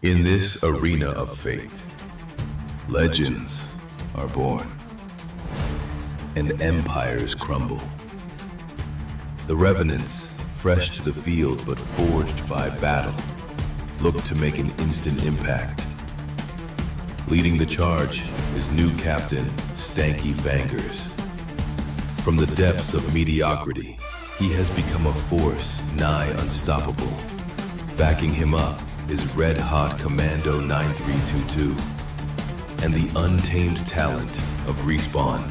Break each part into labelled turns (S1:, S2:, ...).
S1: In this arena of fate, legends are born and empires crumble. The Revenants, fresh to the field but forged by battle, look to make an instant impact. Leading the charge is new captain Stanky Fangers. From the depths of mediocrity, he has become a force nigh unstoppable. Backing him up is red-hot Commando 9322 and the untamed talent of Respawn.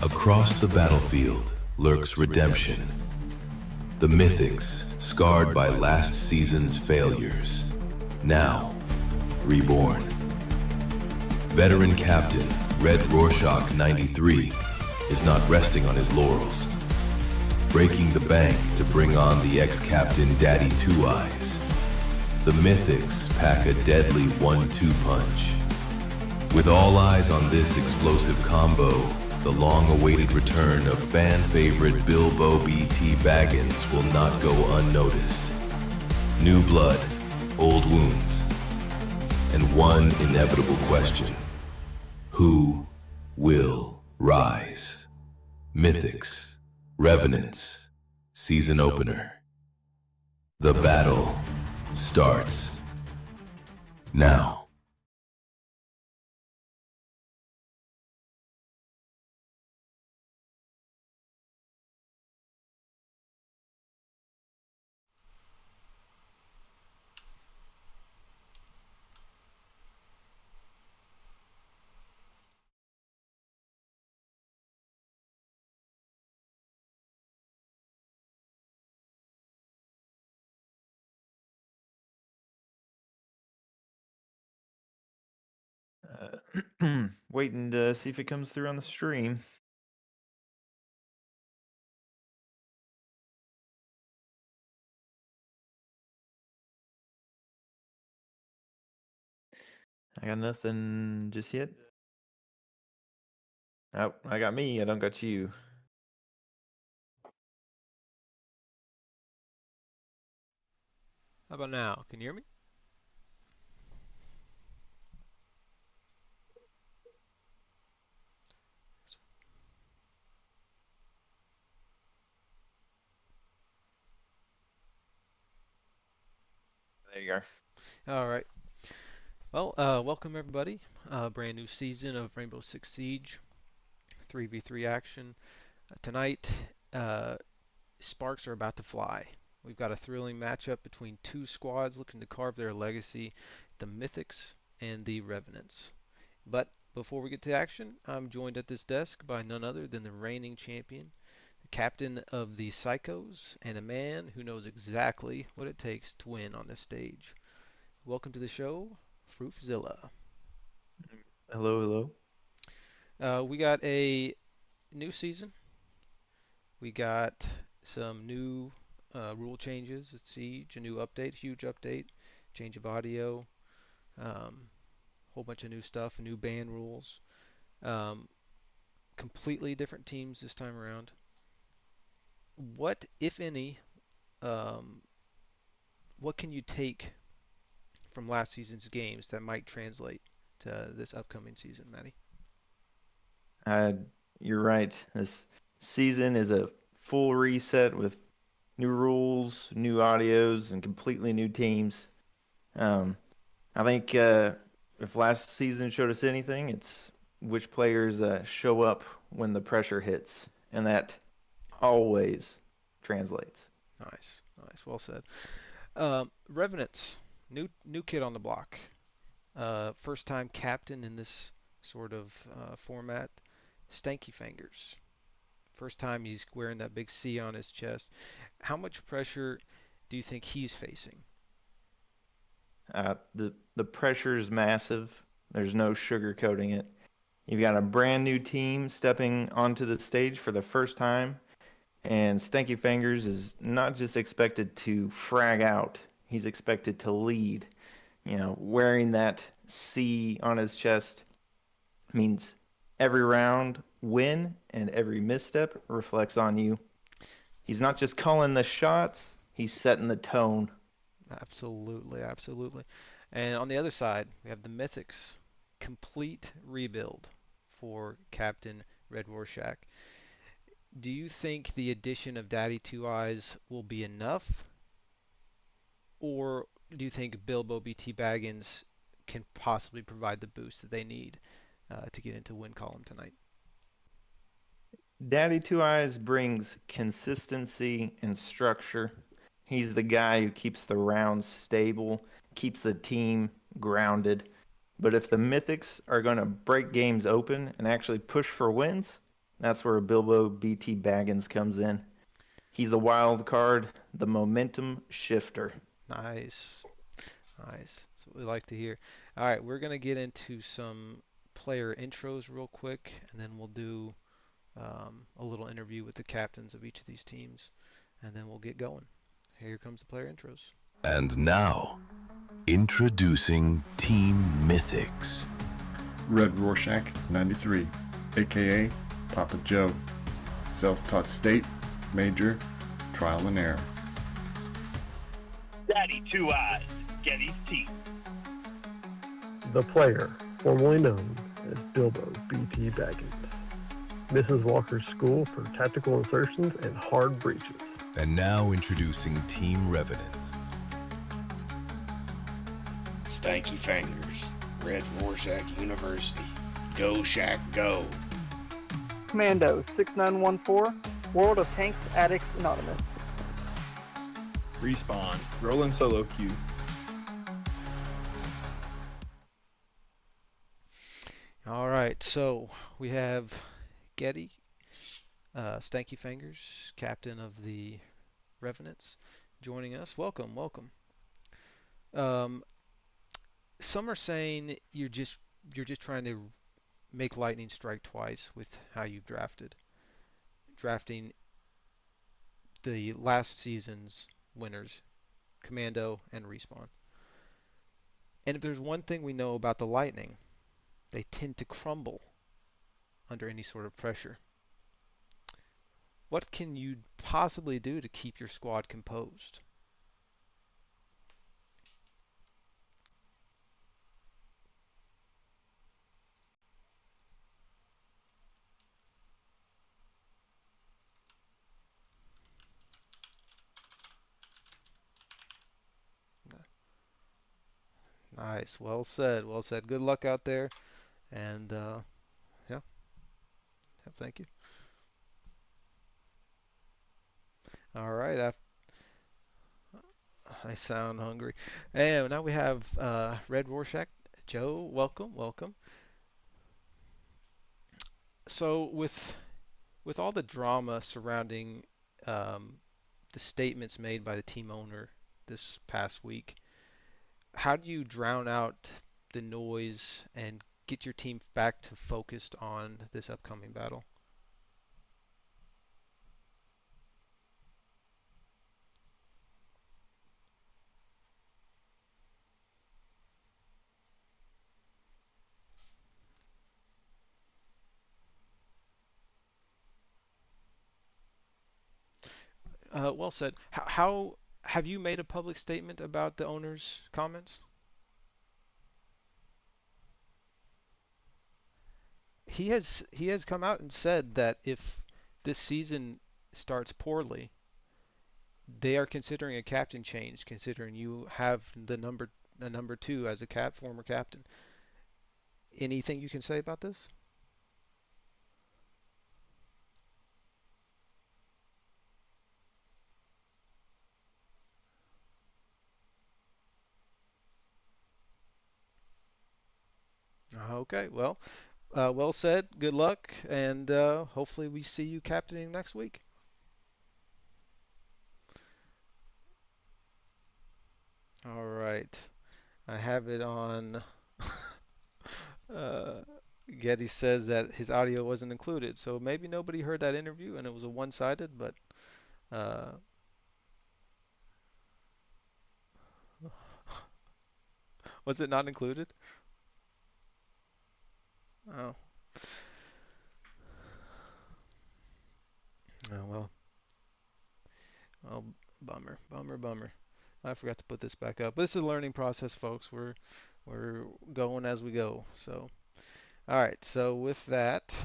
S1: Across the battlefield lurks redemption. The Mythics, scarred by last season's failures, now reborn. Veteran Captain Red Rorschach 93 is not resting on his laurels, breaking the bank to bring on the ex-captain Daddy Two Eyes. The Mythics pack a deadly 1-2 punch. With all eyes on this explosive combo, the long-awaited return of fan favorite Bilbo BT Baggins will not go unnoticed. New blood, old wounds, and one inevitable question: who will rise? Mythics, Revenants, season opener. The battle starts now.
S2: Waiting to see if it comes through on the stream. I got nothing just yet. Oh, I got me. I don't got you.
S3: How about now? Can you hear me?
S2: There you are.
S3: All right. Well, welcome everybody. Brand new season of Rainbow Six Siege 3v3 action. Tonight, sparks are about to fly. We've got a thrilling matchup between two squads looking to carve their legacy, the Mythics and the Revenants. But before we get to action, I'm joined at this desk by none other than the reigning champion, the captain of the Psychos, and a man who knows exactly what it takes to win on this stage. Welcome to the show, Fruitzilla.
S2: Hello, hello.
S3: We got a new season. We got some new rule changes at Siege, a new update, huge update, change of audio, whole bunch of new stuff, new ban rules. Um, Completely different teams this time around. What, if any, um, what can you take from last season's games that might translate to this upcoming season, Maddie?
S2: Uh, you're right. This season is a full reset with new rules, new audios, and completely new teams. Um, I think if last season showed us anything, it's which players show up when the pressure hits, and that always translates.
S3: Nice, nice, well said. Revenants, new kid on the block. First time captain in this sort of format. Stanky Fingers. First time he's wearing that big C on his chest. How much pressure do you think he's facing?
S2: The pressure is massive. There's no sugarcoating it. You've got a brand new team stepping onto the stage for the first time, and Stanky Fingers is not just expected to frag out, he's expected to lead. Wearing that C on his chest means every round win and every misstep reflects on you. He's not just calling the shots, he's setting the tone.
S3: Absolutely, absolutely. And on the other side, we have the Mythics, complete rebuild for Captain Red Rorschach. Do you think the addition of Daddy Two Eyes will be enough, or do you think Bilbo BT Baggins can possibly provide the boost that they need to get into win column tonight?
S2: Daddy Two Eyes brings consistency and structure. He's the guy who keeps the rounds stable, keeps the team grounded. But if the Mythics are going to break games open and actually push for wins, that's where Bilbo BT Baggins comes in. He's the wild card, the momentum shifter.
S3: Nice. Nice. That's what we like to hear. All right, we're going to get into some player intros real quick, and then we'll do a little interview with the captains of each of these teams, and then we'll get going. Here comes the player intros.
S1: And now, introducing Team Mythics.
S4: Red Rorschach, 93, aka Papa Joe. Self-taught state, major, trial and error.
S5: Daddy Two Eyes, Getty's teeth.
S6: The player, formerly known as Bilbo BT Baggins. Mrs. Walker's school for tactical insertions and hard breaches.
S1: And now introducing Team Revenants.
S7: Stanky Fingers, Red Rorschach University. Go Shack Go.
S8: Commando 6914, World of Tanks Addicts Anonymous.
S9: Respawn, Rolling Solo Queue.
S3: All right, so we have Getty, Stanky Fingers, captain of the Revenants, joining us. Welcome, welcome. Some are saying you're just trying to make lightning strike twice with how you've drafting the last season's winners, Commando and Respawn. And if there's one thing we know about the Lightning, they tend to crumble under any sort of pressure. What can you possibly do to keep your squad composed? Nice, well said, well said. Good luck out there, and yeah, thank you. All right, I sound hungry. And now we have Red Rorschach. Joe, welcome, welcome. So with all the drama surrounding the statements made by the team owner this past week, how do you drown out the noise and get your team back to focused on this upcoming battle? Well said. How have you made a public statement about the owner's comments? He has come out and said that if this season starts poorly, they are considering a captain change, considering you have the number two as a former captain. Anything you can say about this? Okay, well said. Good luck, and hopefully we see you captaining next week. All right, I have it on. uh, Getty says that his audio wasn't included, so maybe nobody heard that interview and it was a one-sided, but uh, was it not included? Oh, oh well, bummer, bummer, bummer. I forgot to put this back up. But it's a learning process, folks. We're going as we go. So, all right. So with that,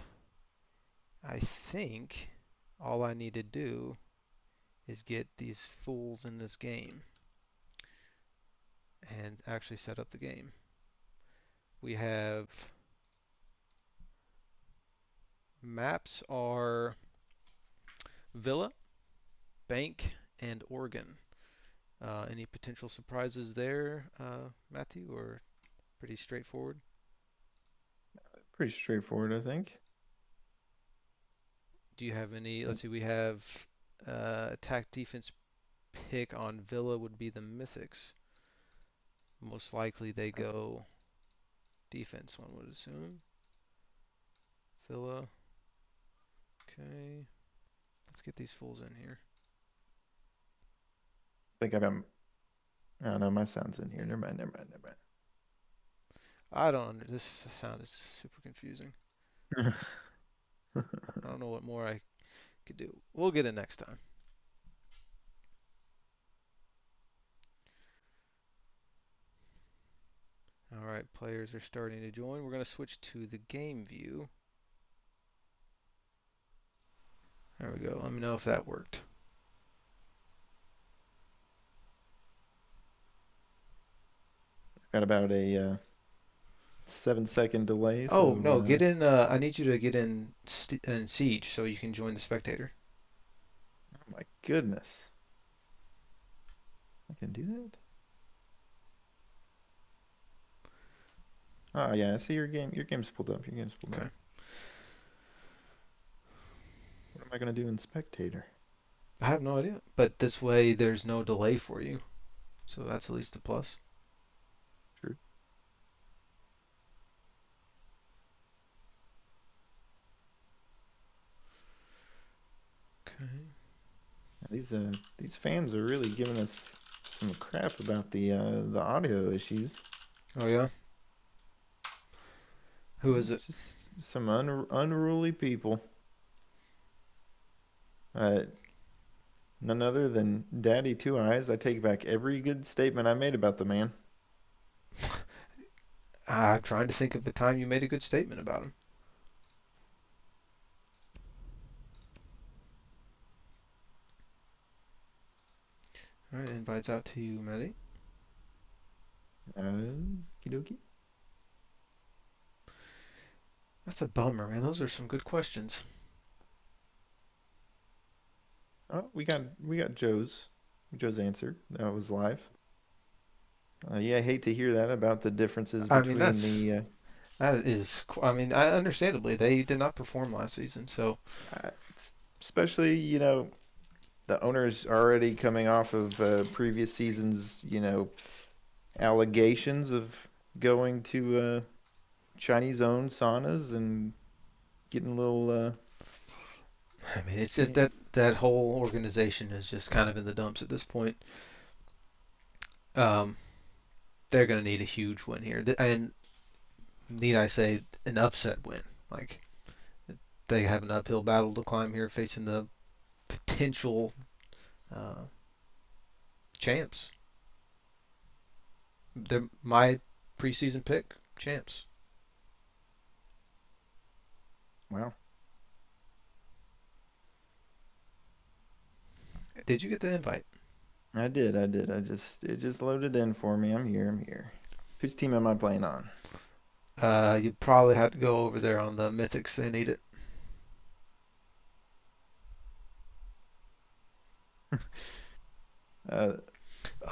S3: I think all I need to do is get these fools in this game and actually set up the game. We have maps are Villa, Bank, and Oregon. Any potential surprises there, Matthew, or pretty straightforward?
S2: Pretty straightforward, I think.
S3: Do you have any? Let's see, we have attack defense pick on Villa would be the Mythics. Most likely they go defense, one would assume. Villa. Okay. Let's get these fools in here.
S2: I think I got. Oh no, my sound's in here. Never mind.
S3: I don't. This sound is super confusing. I don't know what more I could do. We'll get it next time. All right, players are starting to join. We're going to switch to the game view. There we go. Let me know if that worked.
S2: Got about a 7-second delay.
S3: Oh,
S2: So,
S3: no, get in. I need you to get in Siege so you can join the spectator.
S2: Oh my goodness. I can do that? Oh yeah, I see your game. Your game's pulled up.
S3: Okay.
S2: What am I gonna do in spectator?
S3: I have no idea. But this way there's no delay for you. So that's at least a plus.
S2: True.
S3: Okay.
S2: These fans are really giving us some crap about the audio issues.
S3: Oh yeah. Who is it?
S2: Just some unruly people. None other than Daddy Two Eyes. I take back every good statement I made about the man.
S3: I'm trying to think of the time you made a good statement about him. All right, invites out to you, Matty.
S2: Kidoki.
S3: That's a bummer, man. Those are some good questions.
S2: Oh, we got Joe's answer. That was live. Yeah, I hate to hear that about the differences
S3: I
S2: between
S3: mean, that is. I mean, understandably they did not perform last season, so
S2: especially the owners already coming off of previous seasons, allegations of going to Chinese-owned saunas and getting a little.
S3: I mean, it's just that whole organization is just kind of in the dumps at this point. They're going to need a huge win here, and need I say an upset win? Like they have an uphill battle to climb here, facing the potential champs. They're my preseason pick, champs.
S2: Wow.
S3: Did you get the invite?
S2: I did. It just loaded in for me. I'm here. Whose team am I playing on?
S3: You probably have to go over there on the Mythics. They need it.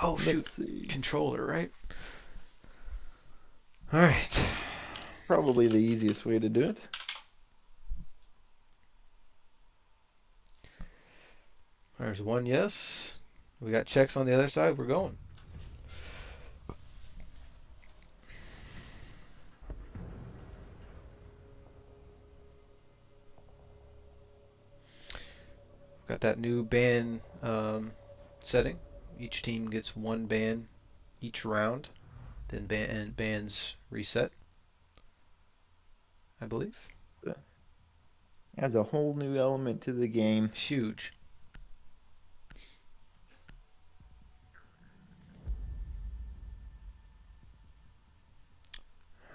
S3: Oh shoot!
S2: Let's see.
S3: Controller, right? All right.
S2: Probably the easiest way to do it.
S3: There's one yes. We got checks on the other side. We're going. Got that new ban setting. Each team gets one ban each round. Then bans reset, I believe.
S2: Adds a whole new element to the game.
S3: Huge.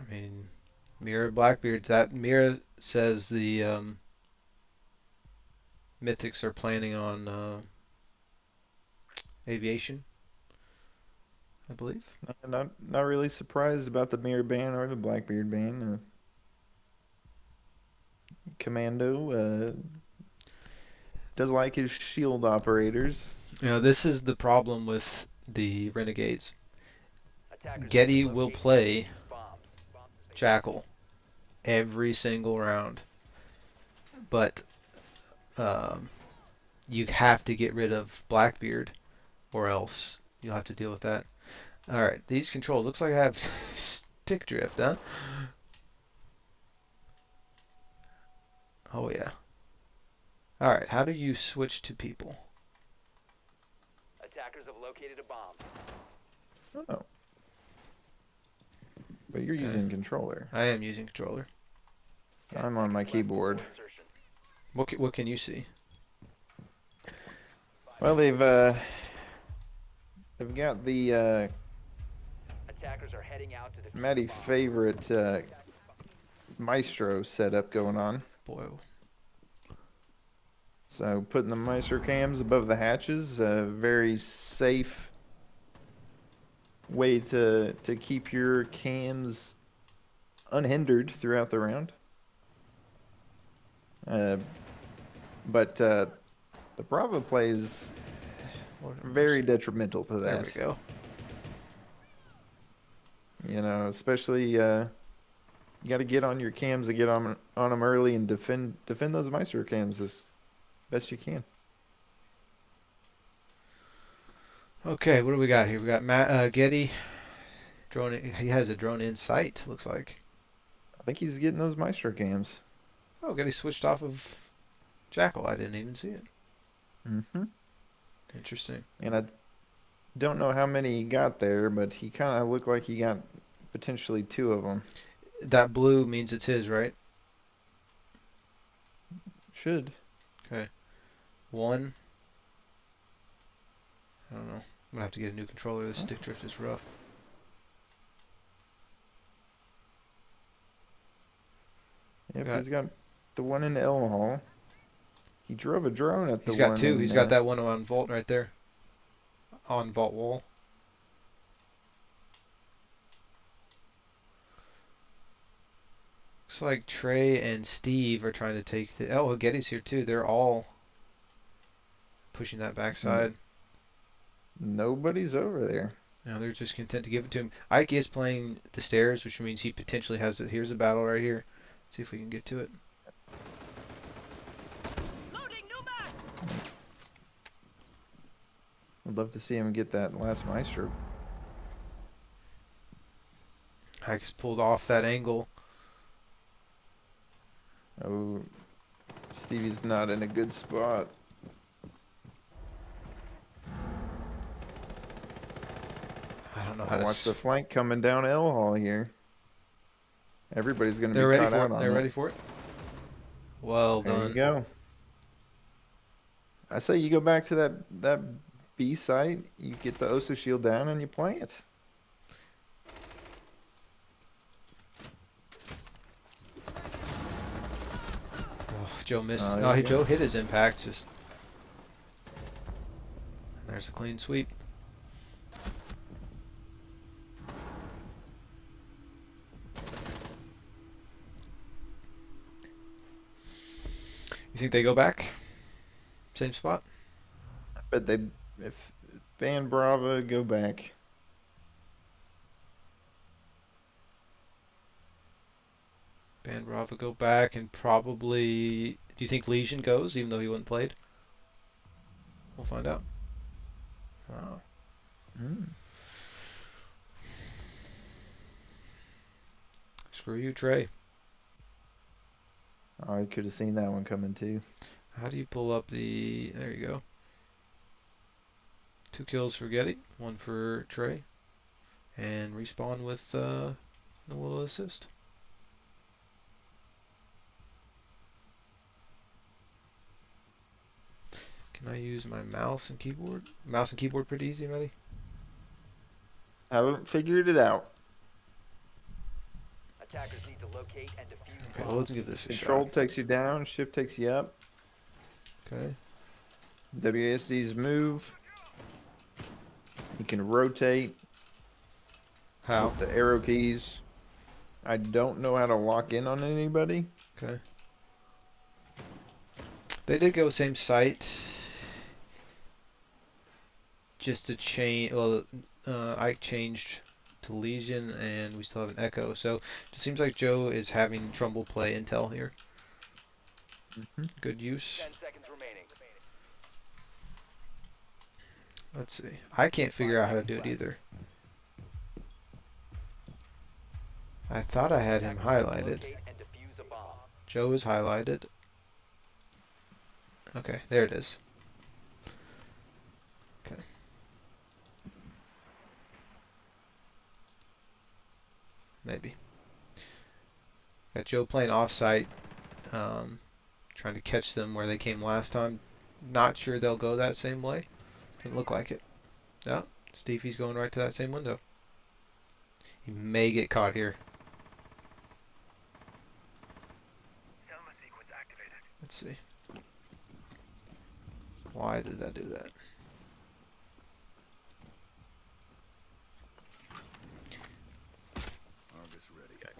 S3: I mean, Mira Blackbeard. That Mira says the Mythics are planning on aviation, I believe.
S2: Not really surprised about the Mirror ban or the Blackbeard ban. Commando does like his shield operators.
S3: You know, this is the problem with the Renegades. Getty will play Jackal every single round, but you have to get rid of Blackbeard, or else you'll have to deal with that. All right, these controls. Looks like I have stick drift, huh? Oh yeah. All right, how do you switch to people?
S10: Attackers have located a bomb.
S2: Oh. But you're using controller.
S3: I am using controller.
S2: I'm on my keyboard.
S3: What can you see?
S2: Well, they've got the
S10: Attackers are heading out to
S2: Matty favorite Maestro setup going on.
S3: Boy.
S2: So putting the Maestro cams above the hatches, a very safe way to keep your cams unhindered throughout the round. But the Bravo play is very detrimental to that.
S3: There we go.
S2: You know, especially you got to get on your cams and get on them early and defend those Maestro cams as best you can.
S3: Okay, what do we got here? We got Getty. Drone. He has a drone in sight. Looks like.
S2: I think he's getting those Maestro cams.
S3: Oh, Getty switched off of Jackal. I didn't even see it.
S2: Mm-hmm.
S3: Interesting.
S2: And I don't know how many he got there, but he kind of looked like he got potentially 2 of them.
S3: That blue means it's his, right?
S2: Should.
S3: Okay. 1. I don't know. I'm gonna have to get a new controller. This stick drift is rough.
S2: Yep, he's got the one in L Hall. He drove a drone at the one.
S3: He's got 2. He's got that one on Vault right there. On Vault wall. Looks like Trey and Steve are trying to take the... Oh, Getty's here too. They're all pushing that backside.
S2: Nobody's over there.
S3: No, they're just content to give it to him. Ike is playing the stairs, which means he potentially has it. Here's a battle right here. Let's see if we can get to it.
S2: I'd love to see him get that last Maestro.
S3: Ike's pulled off that angle.
S2: Oh, Stevie's not in a good spot.
S3: I don't know how to
S2: watch the flank coming down L Hall here. Everybody's going to be
S3: ready
S2: caught
S3: for
S2: out
S3: it.
S2: on
S3: They're
S2: it.
S3: ready for it. Well
S2: There
S3: done.
S2: you go. I say you go back to that B site, you get the Osa shield down, and you play it.
S3: Oh, Joe missed.
S2: Oh,
S3: Oh,
S2: yeah.
S3: Joe hit his impact. Just there's a clean sweep. You think they go back? Same spot?
S2: But if Van Brava go back.
S3: Band Brava go back and probably... Do you think Legion goes, even though he wasn't played? We'll find out. Oh. Screw you, Trey.
S2: Oh, I could have seen that one coming too.
S3: How do you pull up the... There you go. 2 kills for Getty, 1 for Trey. And respawn with a little assist. Can I use my mouse and keyboard? Mouse and keyboard pretty easy, Matty?
S2: Haven't figured it out.
S10: Attackers need to locate and defuse
S3: Okay, well,
S10: bombs.
S3: let's give this a
S2: Control
S3: shot.
S2: takes you down. Shift takes you up.
S3: Okay.
S2: WASD's move. You can rotate
S3: How?
S2: with the arrow keys. I don't know how to lock in on anybody.
S3: Okay. They did go same site. Just to change. Well, Ike changed to Legion, and we still have an Echo. So it seems like Joe is having trouble play intel here. Good use.
S10: 10 seconds remaining.
S3: Let's see. I can't figure out how to do it either. I thought I had him highlighted.
S10: Locate and defuse a bomb.
S3: Joe is highlighted. Okay, there it is. Okay. Maybe. Got Joe playing off-site, trying to catch them where they came last time. Not sure they'll go that same way. Doesn't look like it. No, Stevie's going right to that same window. He may get caught here. Let's see. Why did that do that?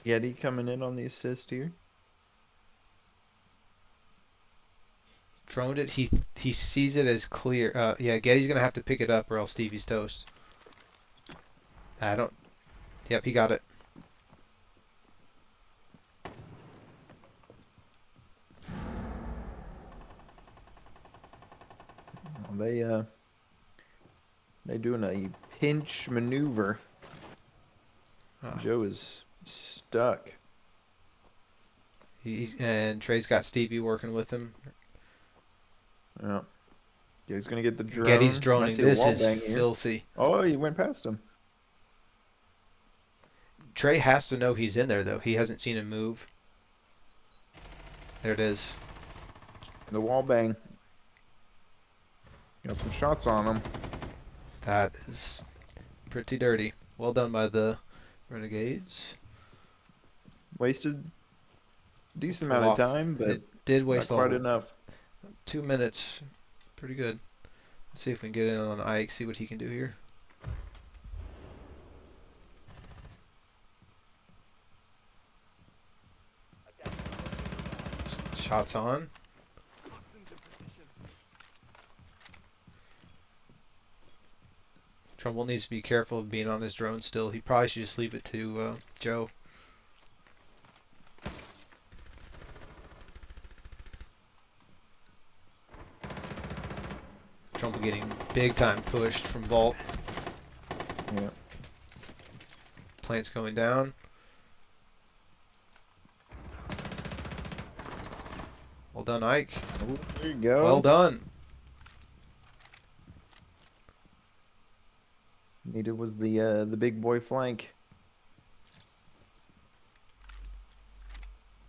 S2: Yeti coming in on the assist here.
S3: Droned it. He sees it as clear. Yeah, Getty's gonna have to pick it up, or else Stevie's toast. I don't. Yep, he got it.
S2: They doing a pinch maneuver.
S3: Oh.
S2: Joe is stuck.
S3: And Trey's got Stevie working with him.
S2: Yeah. Yeah, he's gonna get the drone.
S3: Getty's
S2: Might
S3: droning.
S2: see a
S3: This
S2: wall
S3: is
S2: bang here.
S3: filthy.
S2: Oh, he went past him.
S3: Trey has to know he's in there, though. He hasn't seen him move. There it is.
S2: The wall bang. Got some shots on him.
S3: That is pretty dirty. Well done by the Renegades.
S2: Wasted decent
S3: Pull
S2: amount of
S3: off.
S2: time, but
S3: It did
S2: not
S3: waste
S2: quite
S3: all
S2: enough.
S3: 2 minutes. Pretty good. Let's see if we can get in on Ike, see what he can do here. Shots on. Trumbull needs to be careful of being on his drone still. He probably should just leave it to Joe. Trumbull getting big time pushed from Vault.
S2: Yeah.
S3: Plant's going down. Well done, Ike.
S2: Ooh, there you go.
S3: Well done.
S2: Needed was the big boy flank.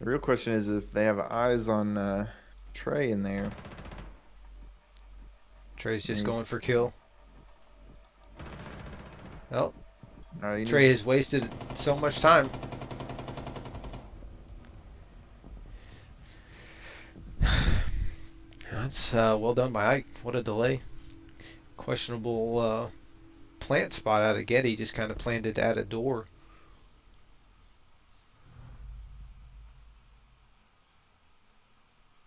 S2: The real question is if they have eyes on Trey in there.
S3: Trey's just
S2: He's-
S3: going for kill. Well,
S2: He
S3: Trey
S2: needs-
S3: has wasted so much time. That's well done by Ike. What a delay. Questionable plant spot out of Getty. Just kind of planted at a door.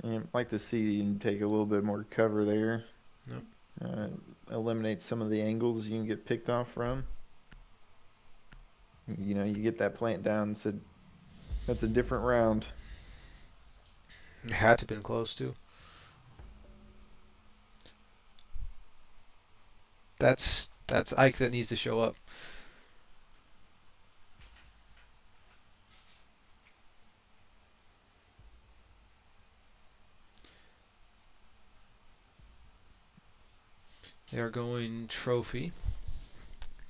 S2: I'd like to see him take a little bit more cover there.
S3: Yep.
S2: Eliminate some of the angles you can get picked off from. You know, you get that plant down. That's a different round.
S3: It had to have been close too. That's Ike that needs to show up. They are going trophy.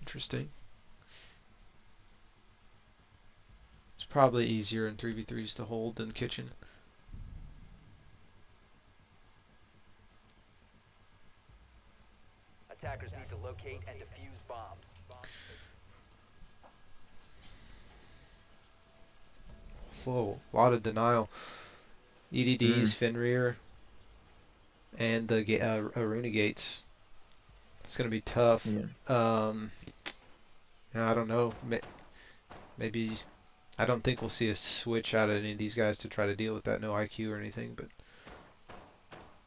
S3: Interesting. It's probably easier in 3v3s to hold than kitchen.
S10: Attackers need to locate and defuse bombs.
S3: Whoa, a lot of denial. EDDs, Fenrir, and the Aruna gates. It's gonna be tough.
S2: Yeah.
S3: I don't know. Maybe I don't think we'll see a switch out of any of these guys to try to deal with that. No IQ or anything, but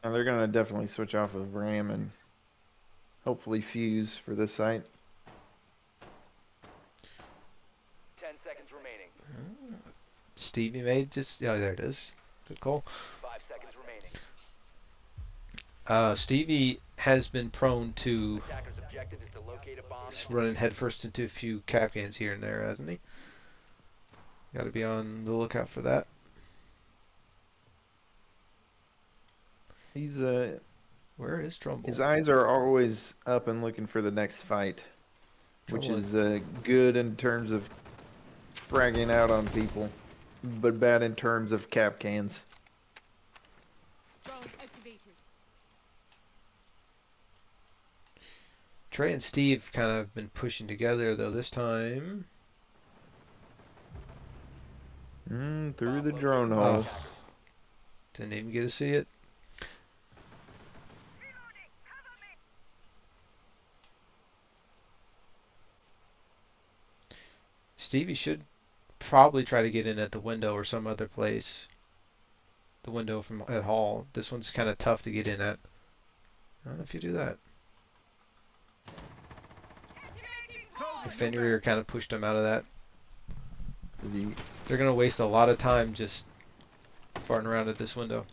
S2: And they're gonna definitely switch off of Ram and hopefully Fuse for this site.
S10: 10 seconds remaining.
S3: Stevie made just there it is. Good call.
S10: 5 seconds remaining.
S3: Stevie has been prone to
S10: Attacker's objective is to locate a bomb.
S3: running headfirst into a few Capcans here and there, hasn't he? Got to be on the lookout for that.
S2: He's
S3: Where is Trumbull?
S2: his eyes are always up and looking for the next fight, which is good in terms of fragging out on people, but bad in terms of cap cans.
S3: Trey and Steve kind of been pushing together though this time.
S2: Through the drone hole.
S3: Didn't even get to see it. Stevie should probably try to get in at the window or some other place. The window from at Hall. This one's kind of tough to get in at. I don't know if you do that. The Fenrir kind of pushed him out of that. They're going to waste a lot of time just farting around at this window.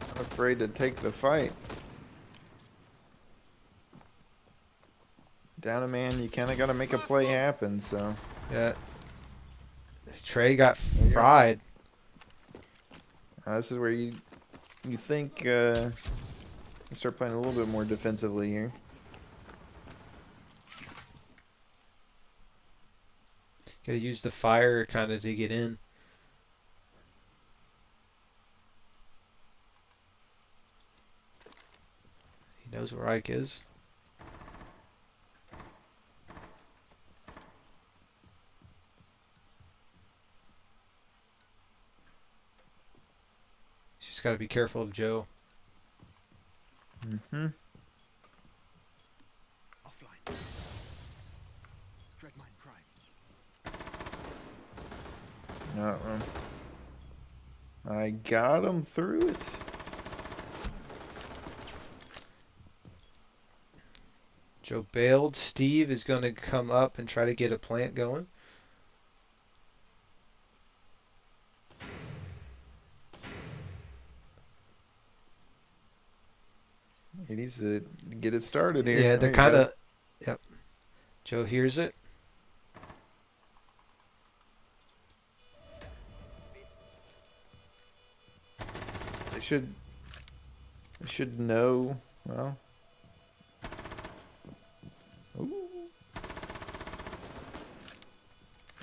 S2: Not afraid to take the fight. Down a man, you kind of got to make a play happen, so.
S3: Yeah. Trey got fried.
S2: This is where you think you start playing a little bit more defensively here.
S3: Gotta use the fire kind of to get in. He knows where Ike is. Just gotta be careful of Joe.
S2: Mm-hmm.
S11: Offline. Dreadmine Prime.
S2: I got him through it.
S3: Joe bailed. Steve is gonna come up and try to get a plant going.
S2: He needs to get it started here.
S3: Yeah, they're kind of. Yep. Joe hears it.
S2: They should know. Well. Ooh.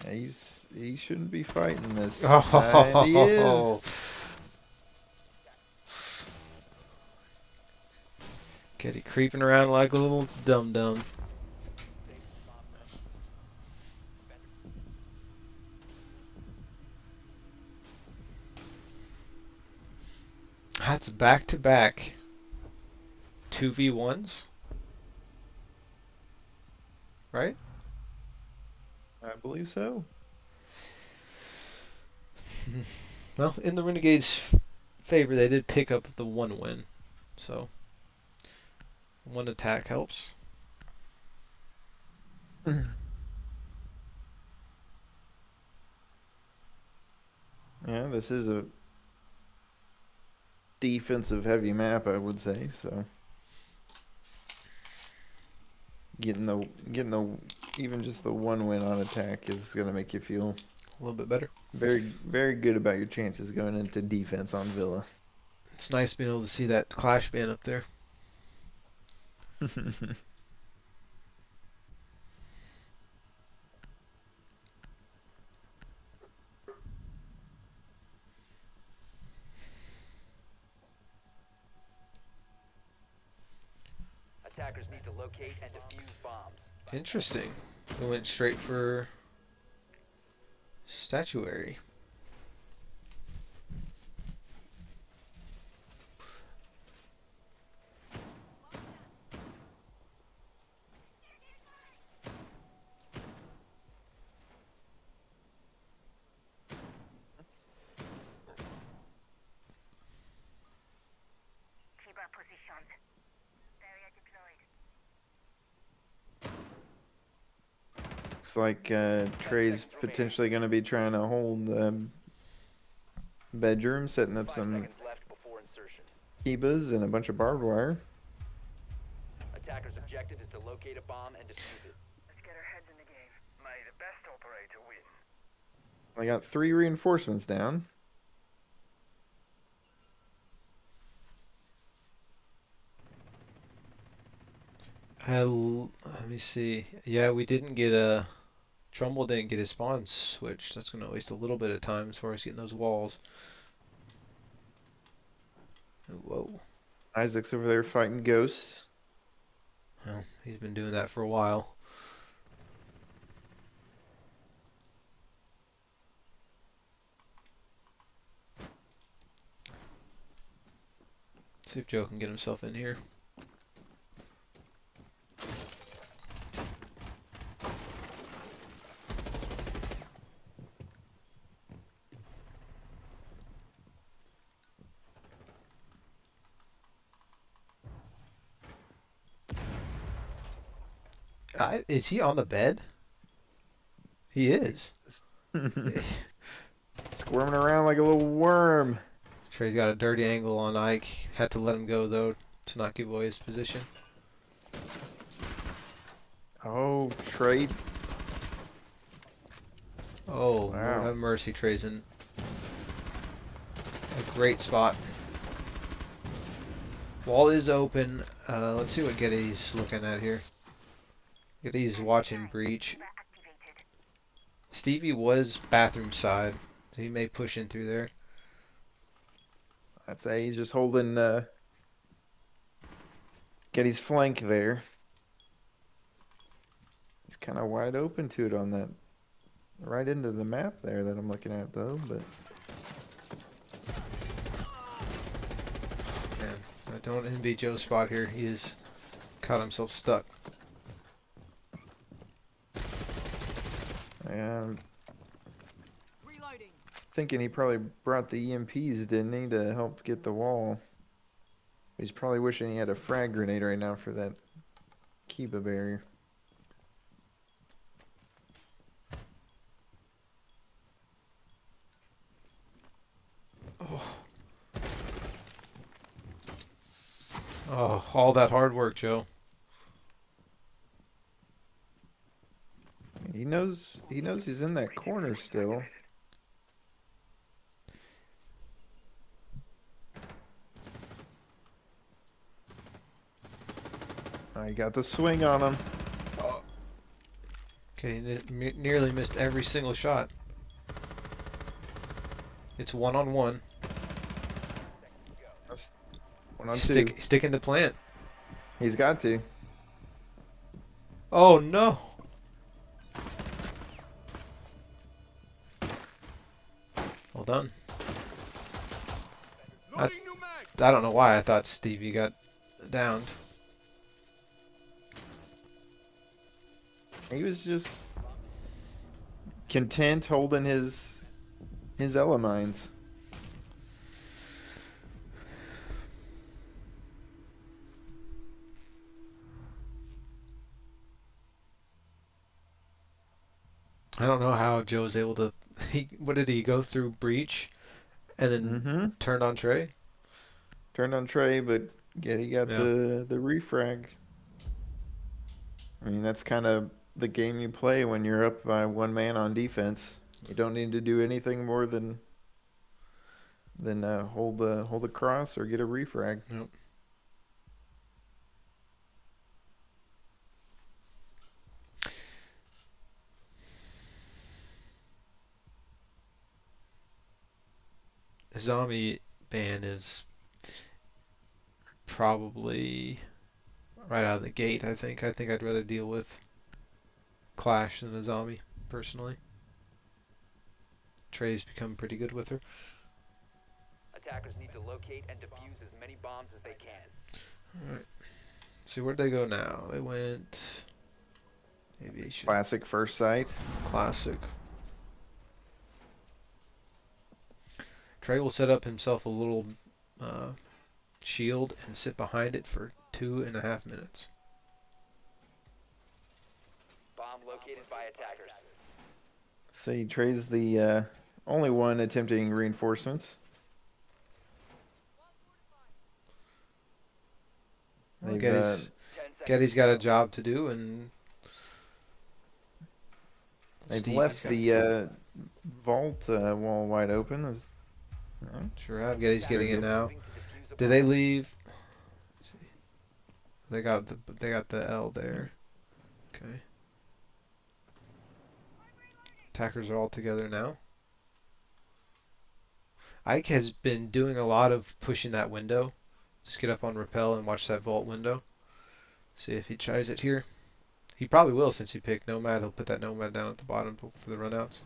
S2: Yeah, he shouldn't be fighting this. And he is.
S3: Get it creeping around like a little dum-dum. That's back-to-back 2v1s. Right?
S2: I believe so.
S3: Well, in the Renegades' favor, they did pick up the one win. So, one attack helps.
S2: Yeah, this is a defensive heavy map, I would say, so getting the even just the one win on attack is gonna make you feel
S3: a little bit better.
S2: Very good about your chances going into defense on Villa.
S3: It's nice being able to see that Clash band up there.
S10: Attackers need to locate and defuse bombs.
S3: Interesting. We went straight for statuary.
S12: Keep our positions. Barrier deployed.
S2: Looks like Trey's potentially going to be trying to hold the bedroom, setting up
S10: 5
S2: some
S10: seconds left before insertion.
S2: kibas and a bunch of barbed wire.
S10: Attackers' objective is to locate a bomb and defuse it.
S12: Let's get our heads in the game. May the best operator win.
S2: I got 3 reinforcements down.
S3: Let me see. Yeah, we didn't get a... Trumbull didn't get his spawn switched. That's going to waste a little bit of time as far as getting those walls. Whoa.
S2: Isaac's over there fighting ghosts.
S3: Well, he's been doing that for a while. See if Joe can get himself in here. Is he on the bed? He is.
S2: Squirming around like a little worm.
S3: Trey's got a dirty angle on Ike. Had to let him go though to not give away his position.
S2: Oh, Trey.
S3: Oh,
S2: Wow.
S3: Lord have mercy, Trey's in a great spot. Wall is open. Let's see what Getty's looking at here. Getty's watching breach. Stevie was bathroom side, so he may push in through there.
S2: I'd say he's just holding Getty's flank there. He's kind of wide open to it on that, right into the map there that I'm looking at though, but
S3: Man, I don't envy Joe's spot here. He has caught himself stuck.
S2: I'm thinking he probably brought the EMPs, didn't he, to help get the wall. He's probably wishing he had a frag grenade right now for that Kiba barrier.
S3: Oh, all that hard work, Joe.
S2: He knows he's in that corner still. I got the swing on him.
S3: Okay, nearly missed every single shot. It's 1-on-1.
S2: That's 1-on-2.
S3: Stick in the plant.
S2: He's got to.
S3: Oh no! Well done. I don't know why I thought Stevie got downed.
S2: He was just content holding his elements.
S3: I don't know how Joe was able to. What did he go through breach, and then turned on Trey?
S2: Turned on Trey, but he got
S3: Yeah.
S2: the refrag. I mean, that's kind of the game you play when you're up by one man on defense. You don't need to do anything more than hold the cross or get a refrag.
S3: Yep. Zombie ban is probably right out of the gate. I think I'd rather deal with Clash than a zombie personally. Trey's become pretty good with her.
S10: Attackers need to locate and defuse as many bombs as they can.
S3: Alright. See, where'd they go now? They went aviation.
S2: Classic first sight.
S3: Classic. Trey will set up himself a little shield and sit behind it for 2.5 minutes.
S10: Bomb located by attackers.
S2: See, Trey's the only one attempting reinforcements.
S3: Well,
S2: They've,
S3: Getty's got a job to do, and
S2: they've
S3: Stevie's
S2: left
S3: got-
S2: the vault wall wide open.
S3: Sure have. Getty's getting it now.
S10: Moving to defuse a
S3: Did they
S10: bomb.
S3: leave? Let's see. They got the L there. Okay. Attackers are all together now. Ike has been doing a lot of pushing that window. Just get up on rappel and watch that vault window. See if he tries it here. He probably will since he picked Nomad. He'll put that Nomad down at the bottom for the runouts.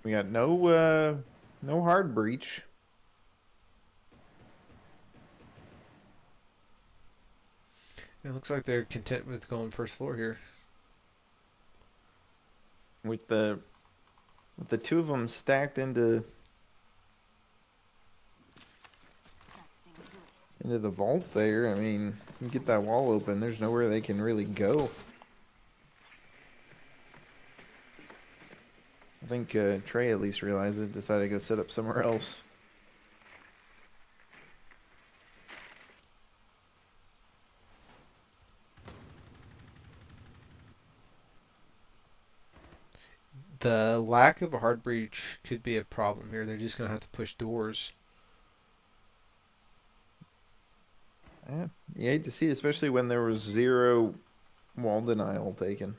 S2: We got no hard breach.
S3: It looks like they're content with going first floor here.
S2: With the two of them stacked into the vault there, I mean, you get that wall open, there's nowhere they can really go. I think Trey at least realized it, decided to go set up somewhere else.
S3: The lack of a hard breach could be a problem here. They're just going to have to push doors.
S2: Yeah, you hate to see it, especially when there was 0 wall denial taken.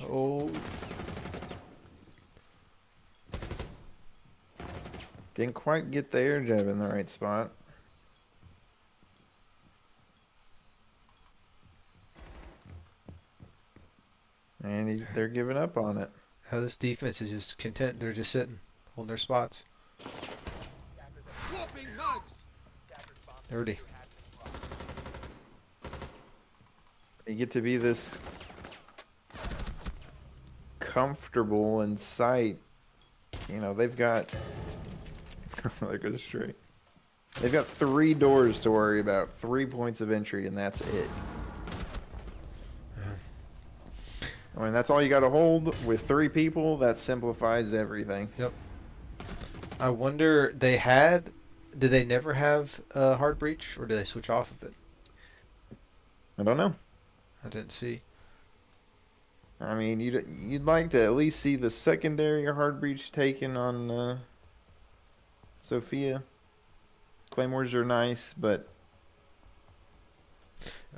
S3: Oh,
S2: Didn't quite get the air jab in the right spot. And they're giving up on it.
S3: how this defense is just content. They're just sitting, holding their spots. Dirty.
S2: You get to be this comfortable in sight. You know, they've got... there goes straight. They've got 3 doors to worry about, 3 points of entry, and that's it. I mean, that's all you got to hold. With 3 people, that simplifies everything.
S3: Yep. I wonder, did they never have a hard breach, or did they switch off of it?
S2: I don't know.
S3: I didn't see.
S2: I mean, you'd like to at least see the secondary hard breach taken on Sophia. Claymores are nice, but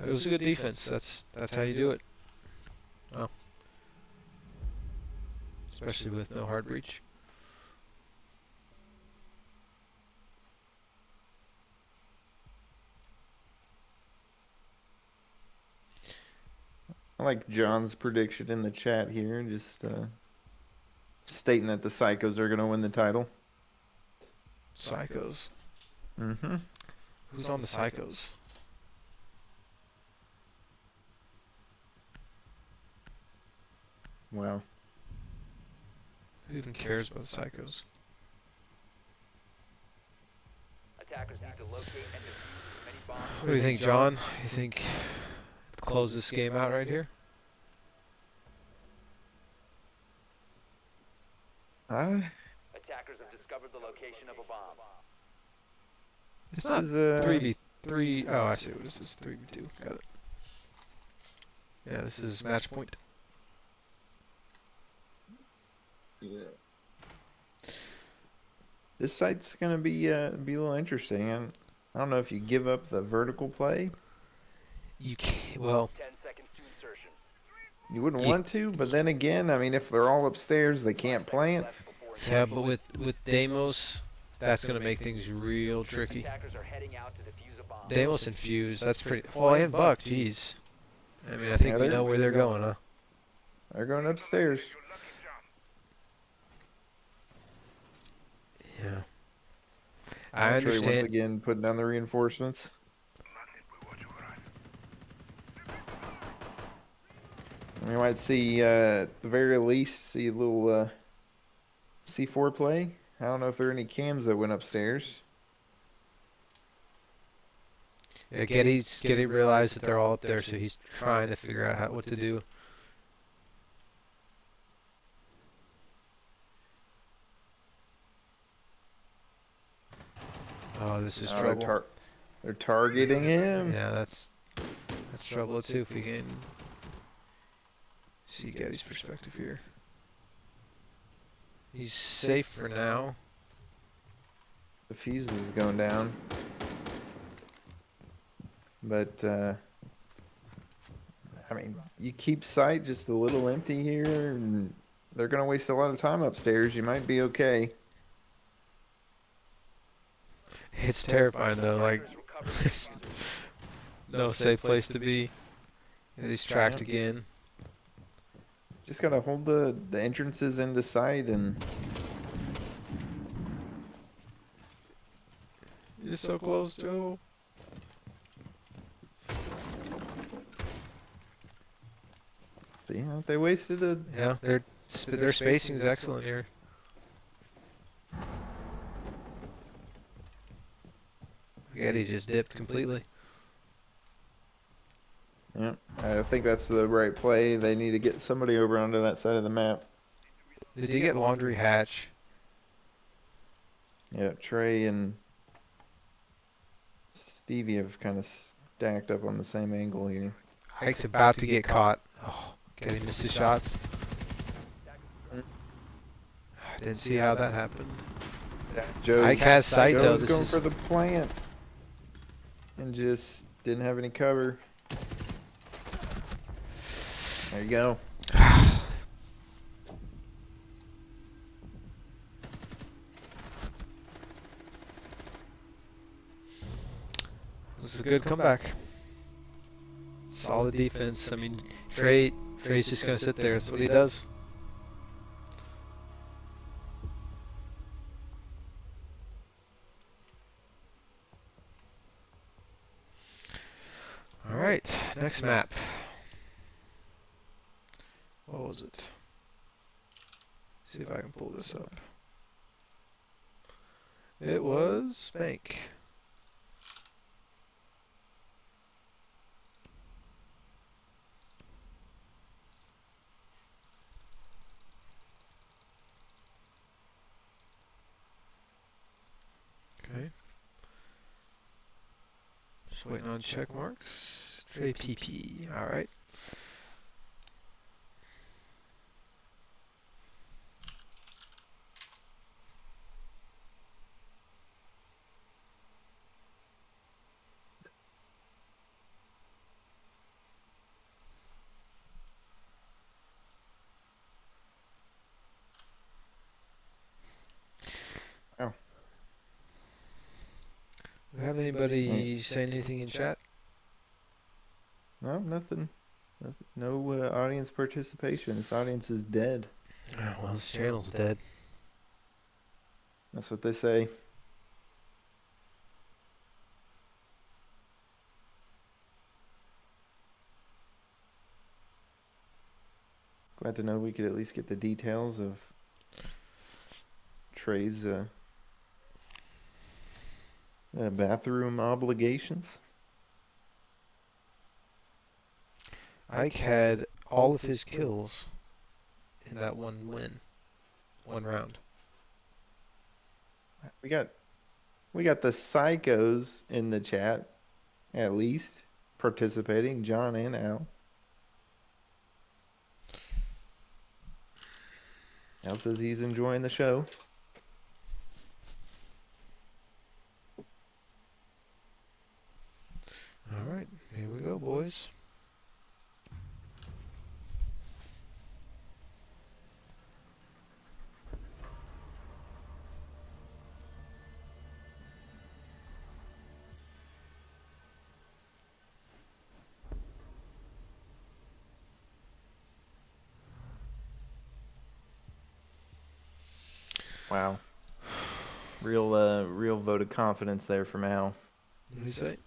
S3: It was a good defense. That's how you do it. Oh. Especially with no hard breach.
S2: I like John's prediction in the chat here, just stating that the Psychos are going to win the title.
S3: Psychos.
S2: Mm-hmm.
S3: Who's on the Psychos?
S2: Wow.
S3: Who even cares about the Psychos?
S10: Attackers need to locate and defuse as many bombs.
S3: What do you think, John? You think close this game out right here?
S10: Attackers have discovered the location of a bomb.
S3: It's
S2: This
S3: not
S2: is,
S3: 3v3. Oh, I see. What is this? 3v2. Got it. Yeah, this is match point.
S2: This site's gonna be a little interesting. And I don't know if you give up the vertical play.
S3: You can't, well,
S10: 10 seconds to insertion.
S2: You wouldn't
S3: You-
S2: want to, but then again, I mean, if they're all upstairs, they can't plant.
S10: Left before
S3: yeah, but with Deimos, that's gonna make things real
S10: insertion.
S3: tricky.
S10: Attackers are heading out to defuse a bomb.
S3: Deimos and Fuse, that's pretty. Well, and Buck, jeez. I mean, I think
S2: Yeah,
S3: we
S2: they're-
S3: know where they're going, huh?
S2: They're going upstairs.
S3: Yeah. I
S2: Trey once
S3: understand.
S2: again putting down the reinforcements. We might see, at the very least, see a little C4 play. I don't know if there are any cams that went upstairs.
S3: Yeah, Getty realized that they're all up there, so he's trying to figure out what to do. Oh, this is
S2: Oh,
S3: trouble.
S2: they're targeting him.
S3: Yeah, that's trouble. Let's see if we can see Getty's perspective here. He's safe for now.
S2: The fuse is going down. But, I mean, you keep sight just a little empty here, and they're going to waste a lot of time upstairs. You might be okay.
S3: It's terrifying though. Like, there's no safe place to be. And he's tracked again.
S2: Just got to hold the entrances into sight and...
S3: You're so close, Joe.
S2: See, they wasted a...
S3: Yeah, their spacing is excellent here. Getty just dipped completely.
S2: Yeah, I think that's the right play. They need to get somebody over onto that side of the map.
S3: Did you get Laundry Hatch?
S2: Yeah, Trey and Stevie have kind of stacked up on the same angle here.
S3: Ike's about to get caught. Oh, Getty missed his shots. I didn't see how that happened.
S2: Joe,
S3: Ike has sight
S2: Joe
S3: though.
S2: was
S3: This
S2: going
S3: is
S2: for the plant and just didn't have any cover. There you go.
S3: This is a good comeback. Solid defense. I mean, Trey's just gonna sit there. That's what he does. All right, next map. What was it? See if I can pull this up. It was Spank. Okay. Just waiting on check marks. Trey PP. All right.
S2: Oh.
S3: Do we have anybody say anything in chat?
S2: No, nothing. No audience participation. This audience is dead.
S3: Oh, well, this channel's dead.
S2: That's what they say. Glad to know we could at least get the details of Trey's bathroom obligations.
S3: Ike had all of his kills in that one round.
S2: We got the psychos in the chat, at least participating, John and Al. Al says he's enjoying the show.
S3: boys.
S2: Wow. Real vote of confidence there from Al.
S3: What do you say?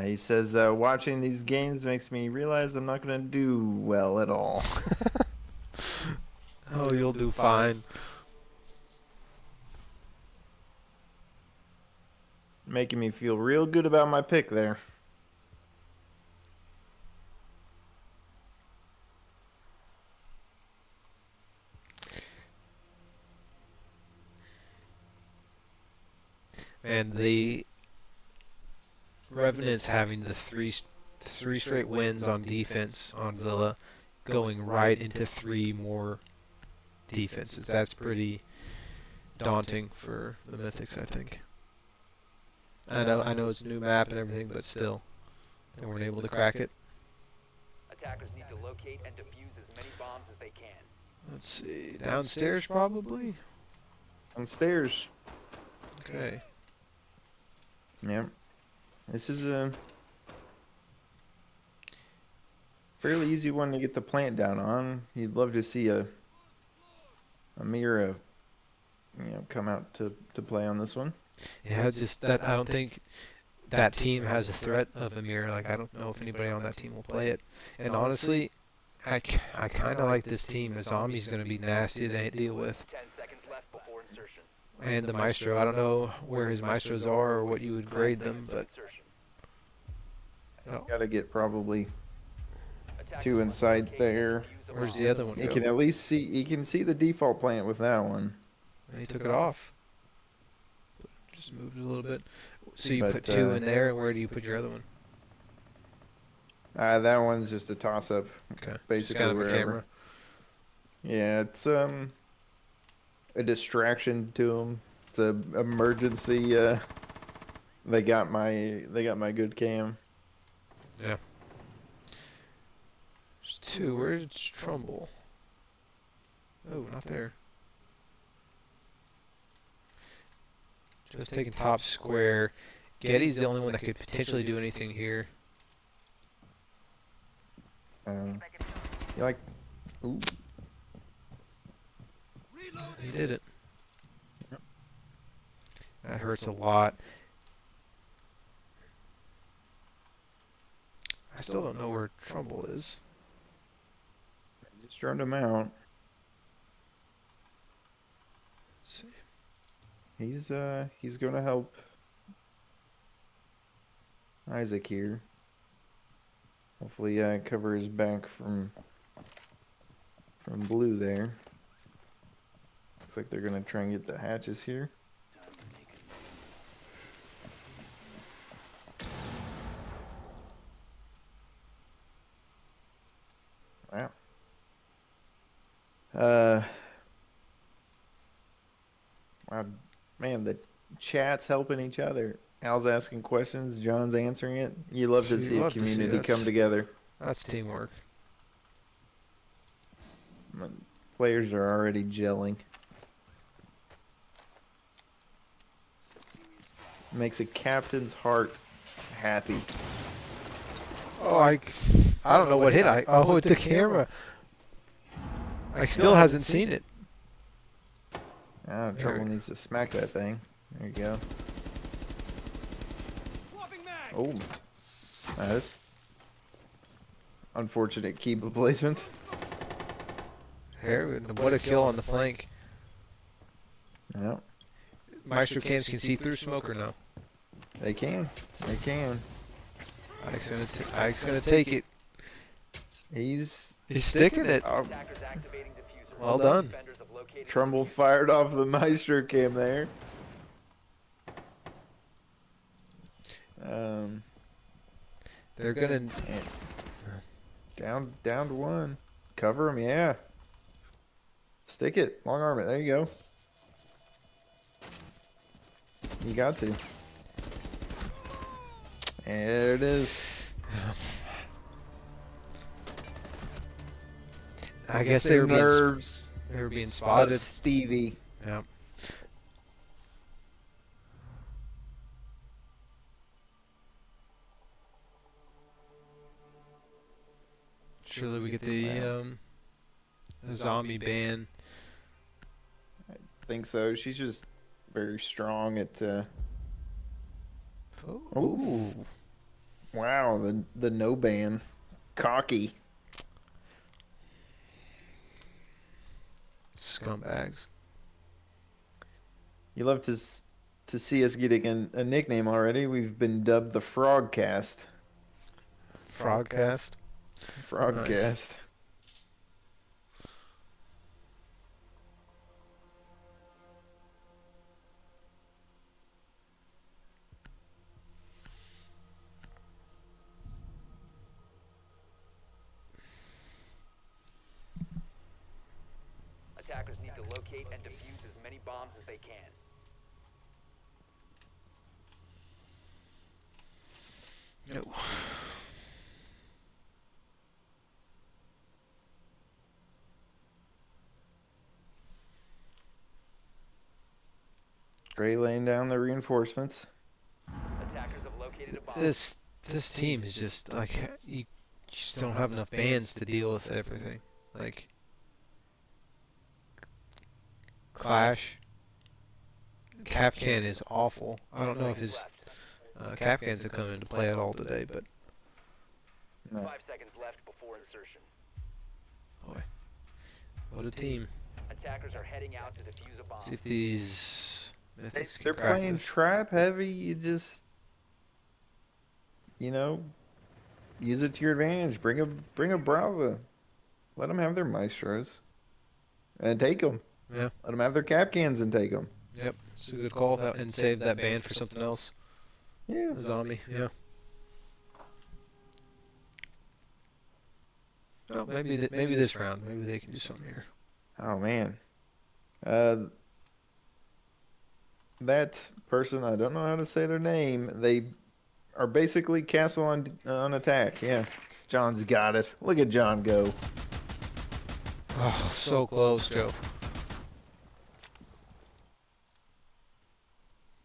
S2: He says, watching these games makes me realize I'm not going to do well at all.
S3: Oh, you'll do fine.
S2: Making me feel real good about my pick there.
S3: And the Revenants having the three straight wins on defense on Villa, going right into 3 more defenses. That's pretty daunting for the Mythics, I think. I know it's a new map and everything, but still, they weren't able to crack it.
S10: Attackers need to locate and defuse as many bombs as they can.
S3: Let's see, downstairs probably?
S2: Downstairs.
S3: Okay.
S2: Yep. This is a fairly easy one to get the plant down on. You'd love to see a Mira, come out to play on this one.
S3: Yeah, just that I don't think that team has a threat of Amir. Like, I don't know if anybody on that team will play it. And honestly, I kind of like this team. The zombie's going to be nasty to deal with.
S10: 10 seconds left before insertion.
S3: And the Maestro, I don't know where his Maestros are or what you would grade them, but... Oh.
S2: Got to get probably 2 inside there.
S3: Where's the other one
S2: You
S3: go?
S2: can at least see, you can see the default plant with that one.
S3: He took it off. Just moved it a little bit. So you
S2: But,
S3: put 2 in there, and where do you put your other one?
S2: That one's just a toss-up.
S3: Okay.
S2: Basically
S3: kind of
S2: wherever.
S3: a camera.
S2: Yeah, it's a distraction to them. It's a emergency. They got my good cam.
S3: Yeah. There's 2. Where's Trumbull? Oh, not there. Just taking top square. Getty's the only one that could potentially do anything here.
S2: You like? Ooh.
S3: He did it. That hurts a lot. I still don't know where Trumbull is.
S2: Just turned him out.
S3: Let's see.
S2: He's gonna help Isaac here. Hopefully, cover his back from blue there. Looks like they're gonna try and get the hatches here. Wow. Wow, man, the chat's helping each other. Al's asking questions, John's answering it. You love to see a community come together.
S3: That's teamwork.
S2: Players are already gelling. Makes a captain's heart happy.
S3: Oh, I don't know what hit I. Oh, it's the camera. I still hasn't seen it.
S2: Trouble needs to smack that thing. There you go. Oh, that's unfortunate keyboard placement.
S3: There, what a kill on the flank.
S2: Yep.
S3: Maestro cams can see through smoke or no?
S2: They can. They can.
S3: Ike's gonna take it.
S2: He's
S3: sticking it. Well done.
S2: Trumbull fired off the Maestro cam there.
S3: They're gonna
S2: down to 1. Cover him, yeah. Stick it, long arm it. There you go. You got to. And there it is.
S3: I guess they were being
S2: nerves
S3: being
S2: of
S3: spotted.
S2: Stevie.
S3: Yeah. Surely we get the zombie ban.
S2: I think so. She's just very strong at.
S3: Ooh.
S2: Wow, the no ban, cocky.
S3: Scumbags.
S2: You love to see us getting a nickname already. We've been dubbed the Frogcast.
S3: Frogcast.
S2: Frogcast.
S3: Nice.
S10: Attackers need to locate and defuse as many bombs as they can.
S3: No.
S2: Gray laying down the reinforcements.
S10: Attackers have located a bomb.
S3: This team is just like you just don't have enough bands to deal with everything. Like Clash, Capcan is awful. I don't know if his Capcans have come into play at all today, but
S2: No.
S10: 5 seconds left before insertion.
S3: boy, what a team!
S10: Attackers are heading out to defuse a bomb.
S3: See if these Mythics can
S2: They're
S3: crack
S2: playing
S3: this.
S2: trap heavy. You just, use it to your advantage. Bring a Brava. Let them have their maestros, and take them.
S3: Yeah.
S2: Let them have their Capcans and take them.
S3: Yep, it's a good call. And save that band for something else.
S2: Yeah.
S3: The zombie. Yeah. Well, maybe this round. Maybe they can do something here.
S2: Oh man. That person, I don't know how to say their name. They are basically castle on attack. Yeah. John's got it. Look at John go.
S3: Oh, so close, Joe.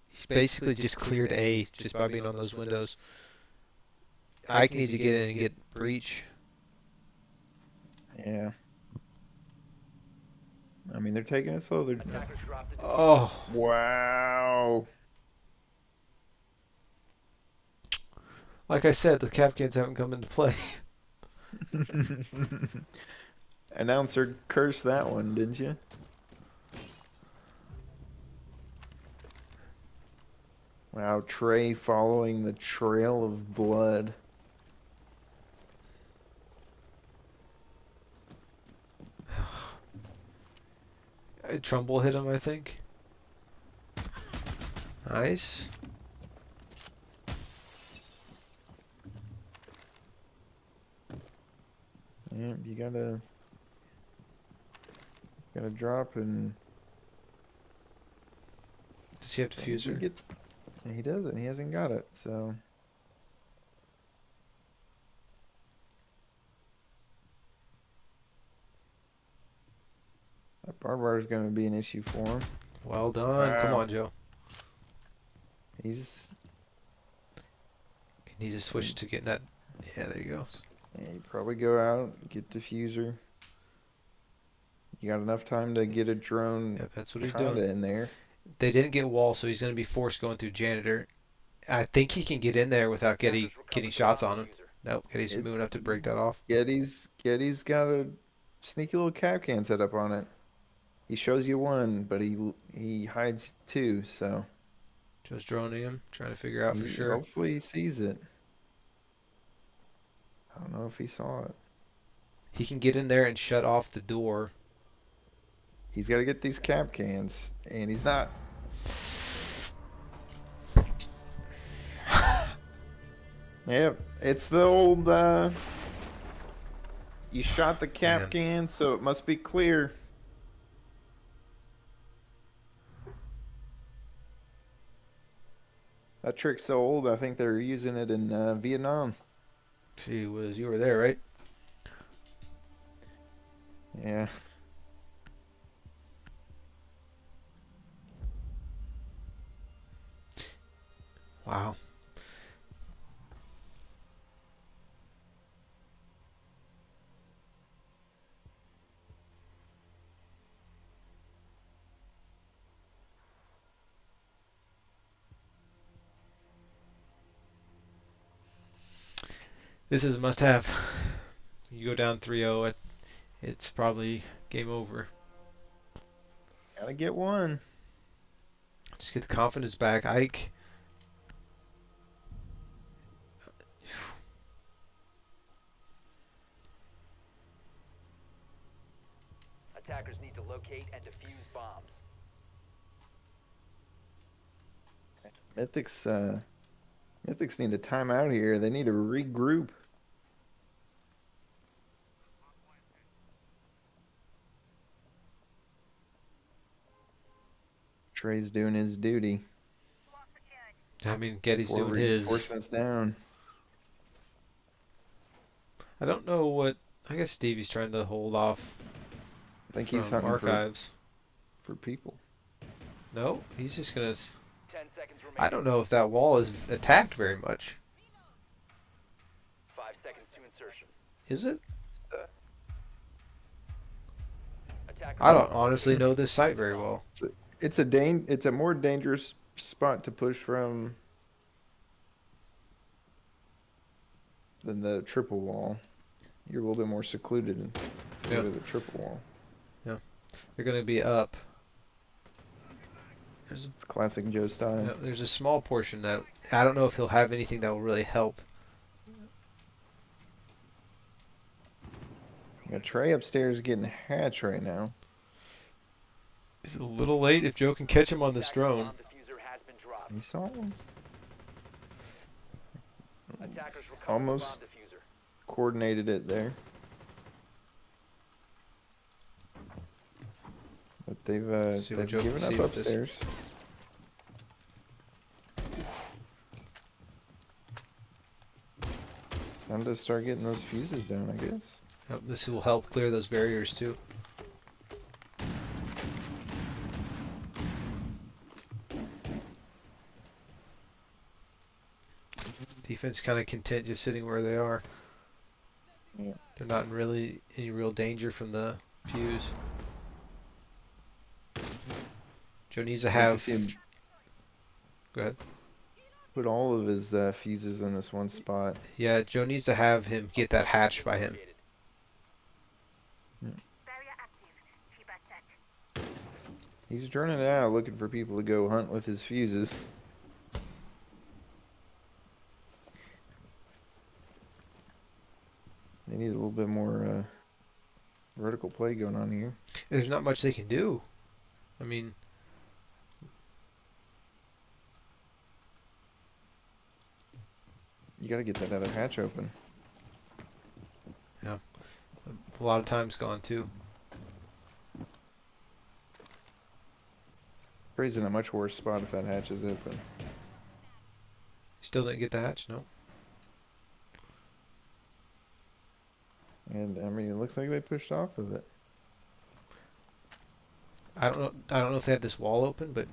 S3: He's basically just cleared A just by being on those windows. Ike needs to get in and get breach.
S2: Yeah. I mean, they're taking it slow.
S10: Attackers dropped the
S3: Oh,
S2: Wow.
S3: like I said, the Capcans haven't come into play.
S2: Announcer cursed that one, didn't you? Wow, Trey following the trail of blood.
S3: Trumbull hit him, I think. Nice.
S2: Yeah, you gotta drop and
S3: Does he have diffuser?
S2: He doesn't. He hasn't got it. So that barbed wire is going to be an issue for him.
S3: Well done. Come
S2: Wow.
S3: on, Joe.
S2: He
S3: needs to switch to getting that. Yeah, there you go.
S2: Yeah, you probably go out, get diffuser. You got enough time to get a drone.
S3: Yep, that's what he's
S2: kinda
S3: doing.
S2: in there.
S3: They didn't get wall, so he's going to be forced going through janitor. I think he can get in there without getting shots on him. Nope, Getty's moving up to break that off.
S2: Getty's got a sneaky little Capcan set up on it. He shows you one, but he hides two. So
S3: Just droning him, trying to figure out for sure.
S2: Hopefully he sees it. I don't know if he saw it.
S3: He can get in there and shut off the door.
S2: He's got to get these Capcans, and he's not. Yep, it's the old. You shot the Capcan, so it must be clear. That trick's so old, I think they're using it in Vietnam.
S3: Gee whiz, you were there, right?
S2: Yeah.
S3: Wow. This is a must-have. You go down 3-0, it's probably game over.
S2: Gotta get one.
S3: Just get the confidence back. Ike.
S10: Attackers need to locate and defuse bombs.
S2: Mythics need a timeout here. They need to regroup. Trey's doing his duty.
S3: I mean, Getty's
S2: Before
S3: doing his.
S2: reinforcements down.
S3: I don't know what. I guess Stevie's trying to hold off.
S2: I think he's hunting
S3: archives
S2: for people.
S3: No, he's just gonna.
S10: 10 seconds remaining.
S3: I don't know if that wall is attacked very much.
S10: 5 seconds to insertion.
S3: Is it?
S10: Attackers
S3: I don't honestly know this site very well.
S2: It's a more dangerous spot to push from than the triple wall. You're a little bit more secluded and go to the triple wall.
S3: Yeah, they're gonna be up.
S2: It's classic Joe style.
S3: Yeah, there's a small portion that I don't know if he'll have anything that will really help.
S2: Got Trey upstairs getting hatch right now.
S3: It's a little late if Joe can catch him on this drone.
S2: He saw him.
S10: Attackers recover
S2: Almost
S10: bomb diffuser.
S2: coordinated it there. But they've given up upstairs. Time to start getting those fuses down, I guess.
S3: Yep, this will help clear those barriers too. Defense kind of content just sitting where they are.
S2: Yeah.
S3: They're not in really any real danger from the fuse. Joe needs to have. Go ahead.
S2: Put all of his fuses in this one spot.
S3: Yeah, Joe needs to have him get that hatch by him.
S2: Yeah. He's turning it out, looking for people to go hunt with his fuses. They need a little bit more vertical play going on here.
S3: There's not much they can do. I mean,
S2: you got to get that other hatch open.
S3: yeah, a lot of time's gone too.
S2: Trey's in a much worse spot if that hatch is open.
S3: Still didn't get the hatch, no.
S2: And I mean, it looks like they pushed off of it.
S3: I don't know if they have this wall open, but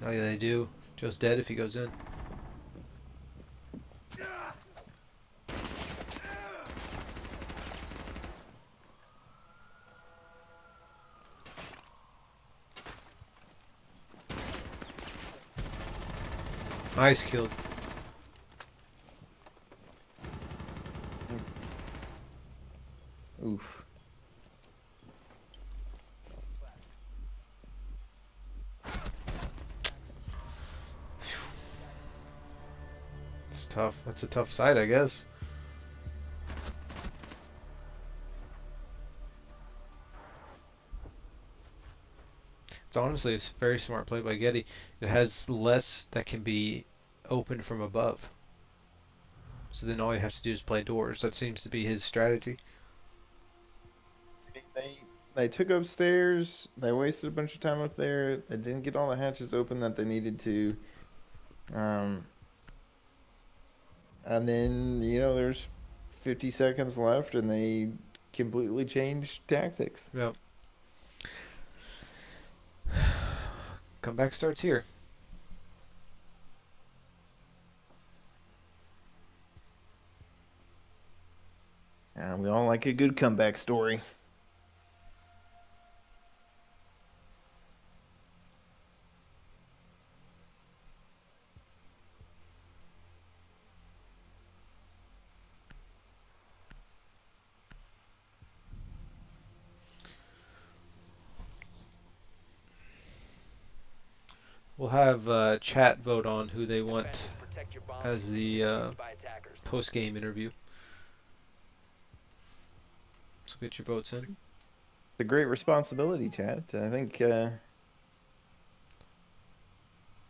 S3: oh yeah, they do. Joe's dead if he goes in. Nice kill.
S2: Oof.
S3: It's tough. That's a tough side, I guess. It's honestly a very smart play by Getty. It has less that can be opened from above. So then all you have to do is play doors. That seems to be his strategy.
S2: They took upstairs. They wasted a bunch of time up there. They didn't get all the hatches open that they needed to. And then, you know, there's 50 seconds left, and they completely changed tactics.
S3: Yep. Comeback starts here.
S2: We all like a good comeback story.
S3: We'll have chat vote on who they want as the post-game interview. So get your votes in.
S2: It's a great responsibility, Chad. I think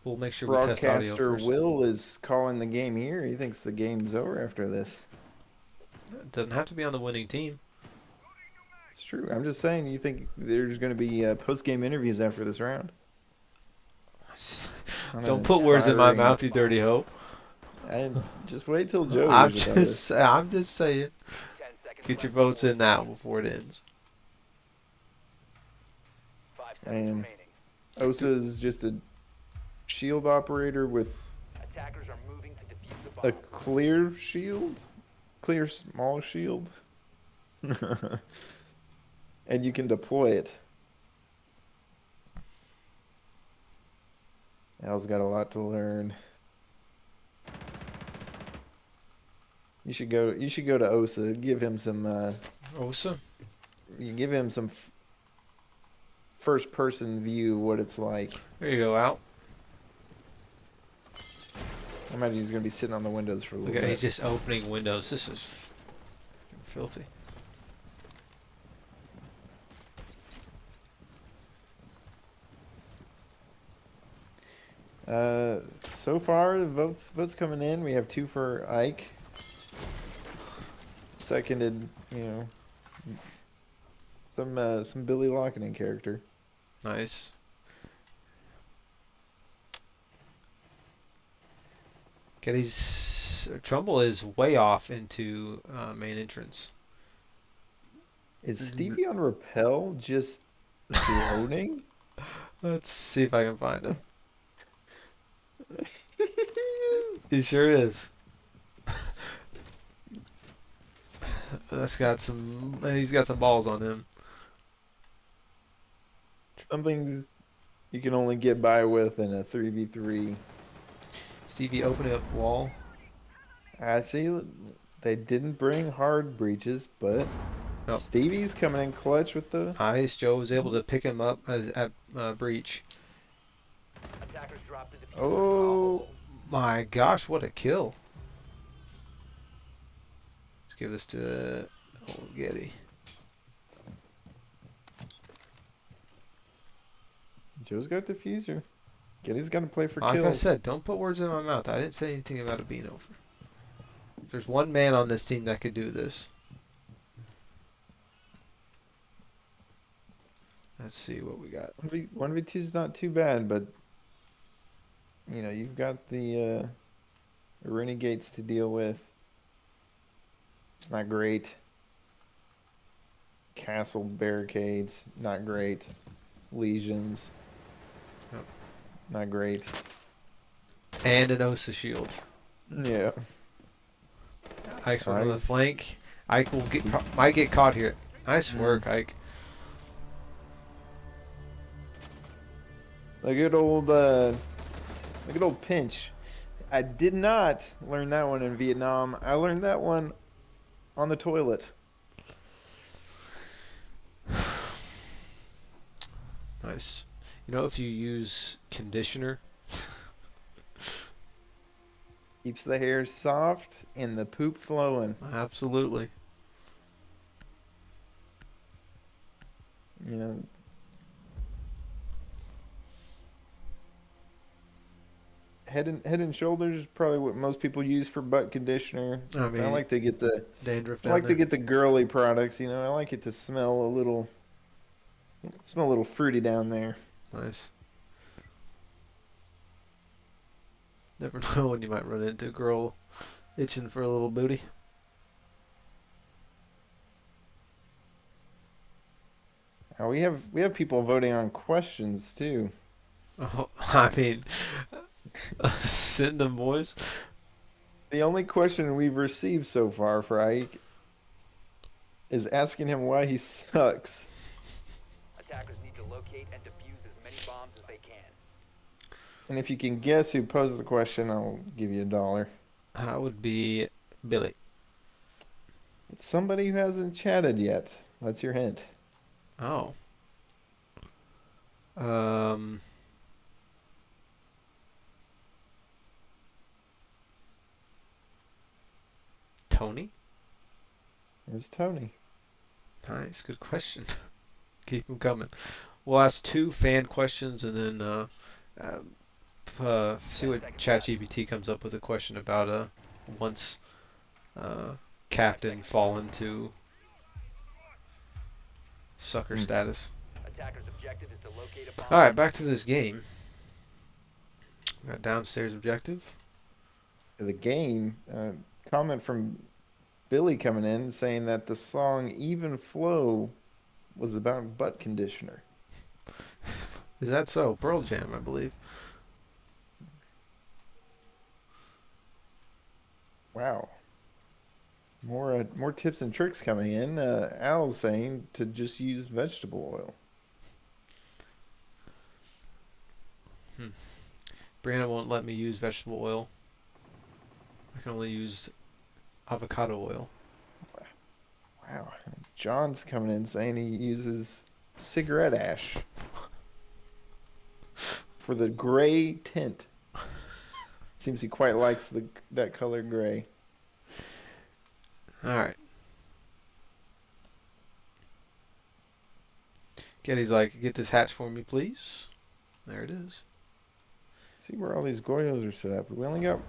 S3: we'll make sure we test audio
S2: broadcaster
S3: first.
S2: Will is calling the game here. He thinks the game's over after this.
S3: It doesn't have to be on the winning team.
S2: It's true. I'm just saying, you think there's going to be post-game interviews after this round?
S3: Don't put words in my mouth, you dirty hoe.
S2: And just wait till Joe hears about this.
S3: I'm just saying. Get your votes in now before it ends.
S2: And Osa is just a shield operator with a clear shield, clear small shield, and you can deploy it. Al's got a lot to learn. You should go to Osa. Give him some.
S3: Osa.
S2: You give him some first-person view what it's like.
S3: There you go, Al.
S2: I imagine he's gonna be sitting on the windows for a little
S3: Look at
S2: bit.
S3: he's just opening windows. This is filthy.
S2: So far the votes coming in. We have 2 for Ike. Seconded, some Billy Lockinen character.
S3: Nice. Getty's Trumbull is way off into main entrance.
S2: Is Stevie on rappel just droning?
S3: Let's see if I can find him. He sure is. He's got some balls on him.
S2: Some things you can only get by with in a 3v3.
S3: Stevie opening up wall.
S2: I see they didn't bring hard breaches, but
S3: Nope.
S2: Stevie's coming in clutch with the...
S3: Nice. Joe was able to pick him up at breach.
S2: Oh
S3: my gosh, what a kill. Let's give this to old Getty.
S2: Joe's got diffuser. Getty's got to play for
S3: like
S2: kills.
S3: I said, don't put words in my mouth. I didn't say anything about it being over. There's one man on this team that could do this. Let's see what we got.
S2: 1v2 is not too bad, but you've got the renegades to deal with. It's not great. Castle barricades, not great. Legions,
S3: Yep.
S2: not great.
S3: And an Osa shield.
S2: Yeah.
S3: Ike's on the flank. Ike will might get caught here. Nice work, Ike.
S2: A good old pinch. I did not learn that one in Vietnam. I learned that one on the toilet.
S3: Nice. If you use conditioner,
S2: Keeps the hair soft and the poop flowing.
S3: absolutely.
S2: Head and Shoulders is probably what most people use for butt conditioner.
S3: I mean,
S2: I like to get the
S3: dandruff.
S2: I like to get the girly products. I like it to smell a little fruity down there.
S3: Nice. Never know when you might run into a girl itching for a little booty.
S2: we have people voting on questions too.
S3: Oh, I mean, send them, boys.
S2: The only question we've received so far for Ike is asking him why he sucks.
S10: Attackers need to locate and defuse as many bombs as they can.
S2: And if you can guess who posed the question, I'll give you $1.
S3: That would be Billy.
S2: It's somebody who hasn't chatted yet. That's your hint.
S3: Oh. Um. Tony?
S2: It was Tony.
S3: Nice, good question. Keep them coming. We'll ask 2 fan questions and then see what ChatGPT comes up with a question about once Captain fallen to sucker status.
S10: Attackers' objective is to locate a bomb.
S3: Alright, back to this game. Got downstairs objective.
S2: The game, comment from Billy coming in saying that the song Even Flow was about butt conditioner.
S3: Is that so? Pearl Jam, I believe.
S2: Wow. More tips and tricks coming in. Al's saying to just use vegetable oil.
S3: Brianna won't let me use vegetable oil. I can only use avocado oil.
S2: Wow. John's coming in saying he uses cigarette ash for the gray tint. Seems he quite likes that color gray.
S3: Alright. Getty's like, get this hatch for me, please. There it is.
S2: See where all these Goyos are set up. We only got...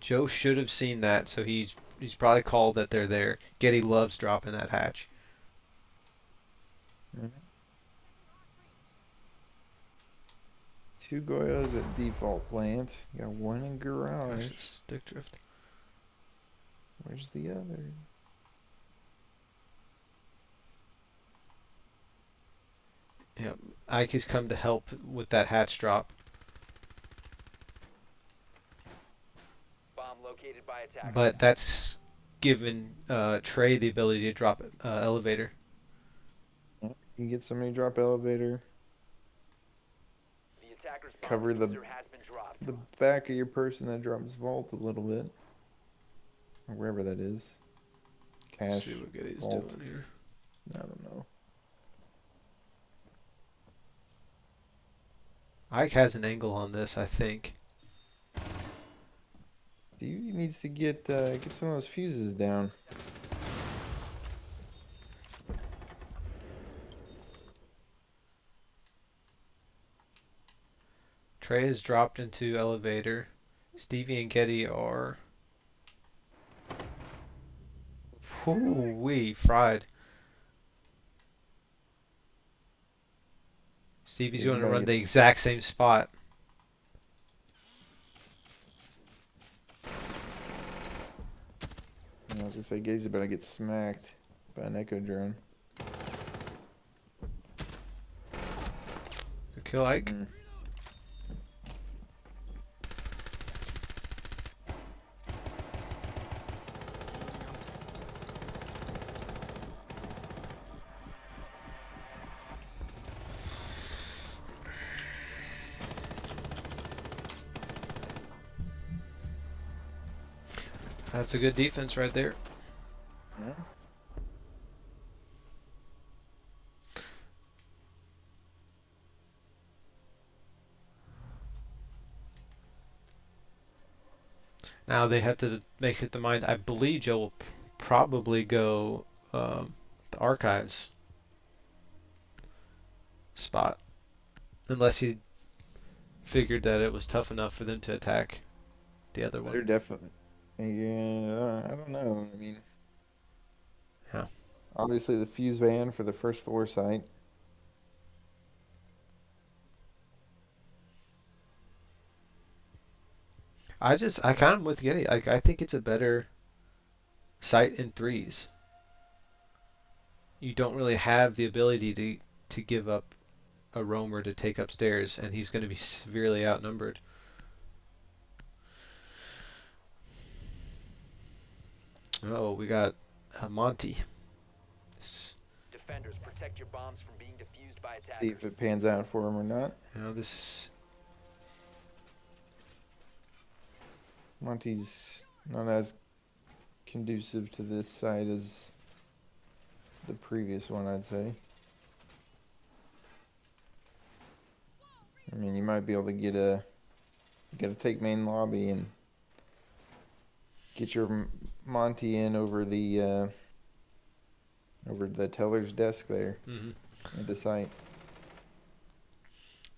S3: Joe should have seen that, so he's probably called that they're there. Getty loves dropping that hatch.
S2: Mm-hmm. 2 Goyos at default plant. You got 1 in garage.
S3: Gosh, stick drift.
S2: Where's the other?
S3: Yep, Ike has come to help with that hatch drop.
S10: Bomb located by attackers.
S3: But that's given Trey the ability to drop elevator.
S2: You can get somebody to drop elevator.
S10: The attacker's bomb
S2: Cover the
S10: diffuser has been dropped.
S2: the back of your person that drops vault a little bit. Or wherever that is. Cash.
S3: See what Getty's
S2: vault.
S3: doing here.
S2: I don't know.
S3: Ike has an angle on this, I think.
S2: He needs to get some of those fuses down.
S3: Trey has dropped into elevator. Stevie and Getty are... Ooh-wee, fried. Stevie's
S2: He's
S3: going to
S2: about to
S3: run
S2: get
S3: the exact same spot.
S2: I was gonna say Gaze about to get smacked by an echo drone.
S3: Good kill, Ike. That's a good defense right there.
S2: Yeah.
S3: Now they have to make it the mind. I believe Joe will probably go the archives spot, unless he figured that it was tough enough for them to attack the other one.
S2: They're definitely. Yeah, I don't know. I mean,
S3: yeah.
S2: Obviously the fuse ban for the first floor site.
S3: I kind of with Getty. I think it's a better site in 3s. you don't really have the ability to give up a roamer to take upstairs, and he's going to be severely outnumbered. Oh, we got Monty.
S10: Defenders, protect your bombs from being defused by
S2: See
S10: attackers.
S2: if it pans out for him or not.
S3: You know, this
S2: Monty's not as conducive to this side as the previous one, I'd say. I mean, you might be able to get a... You gotta take main lobby and get your Monty in over the teller's desk there at the site.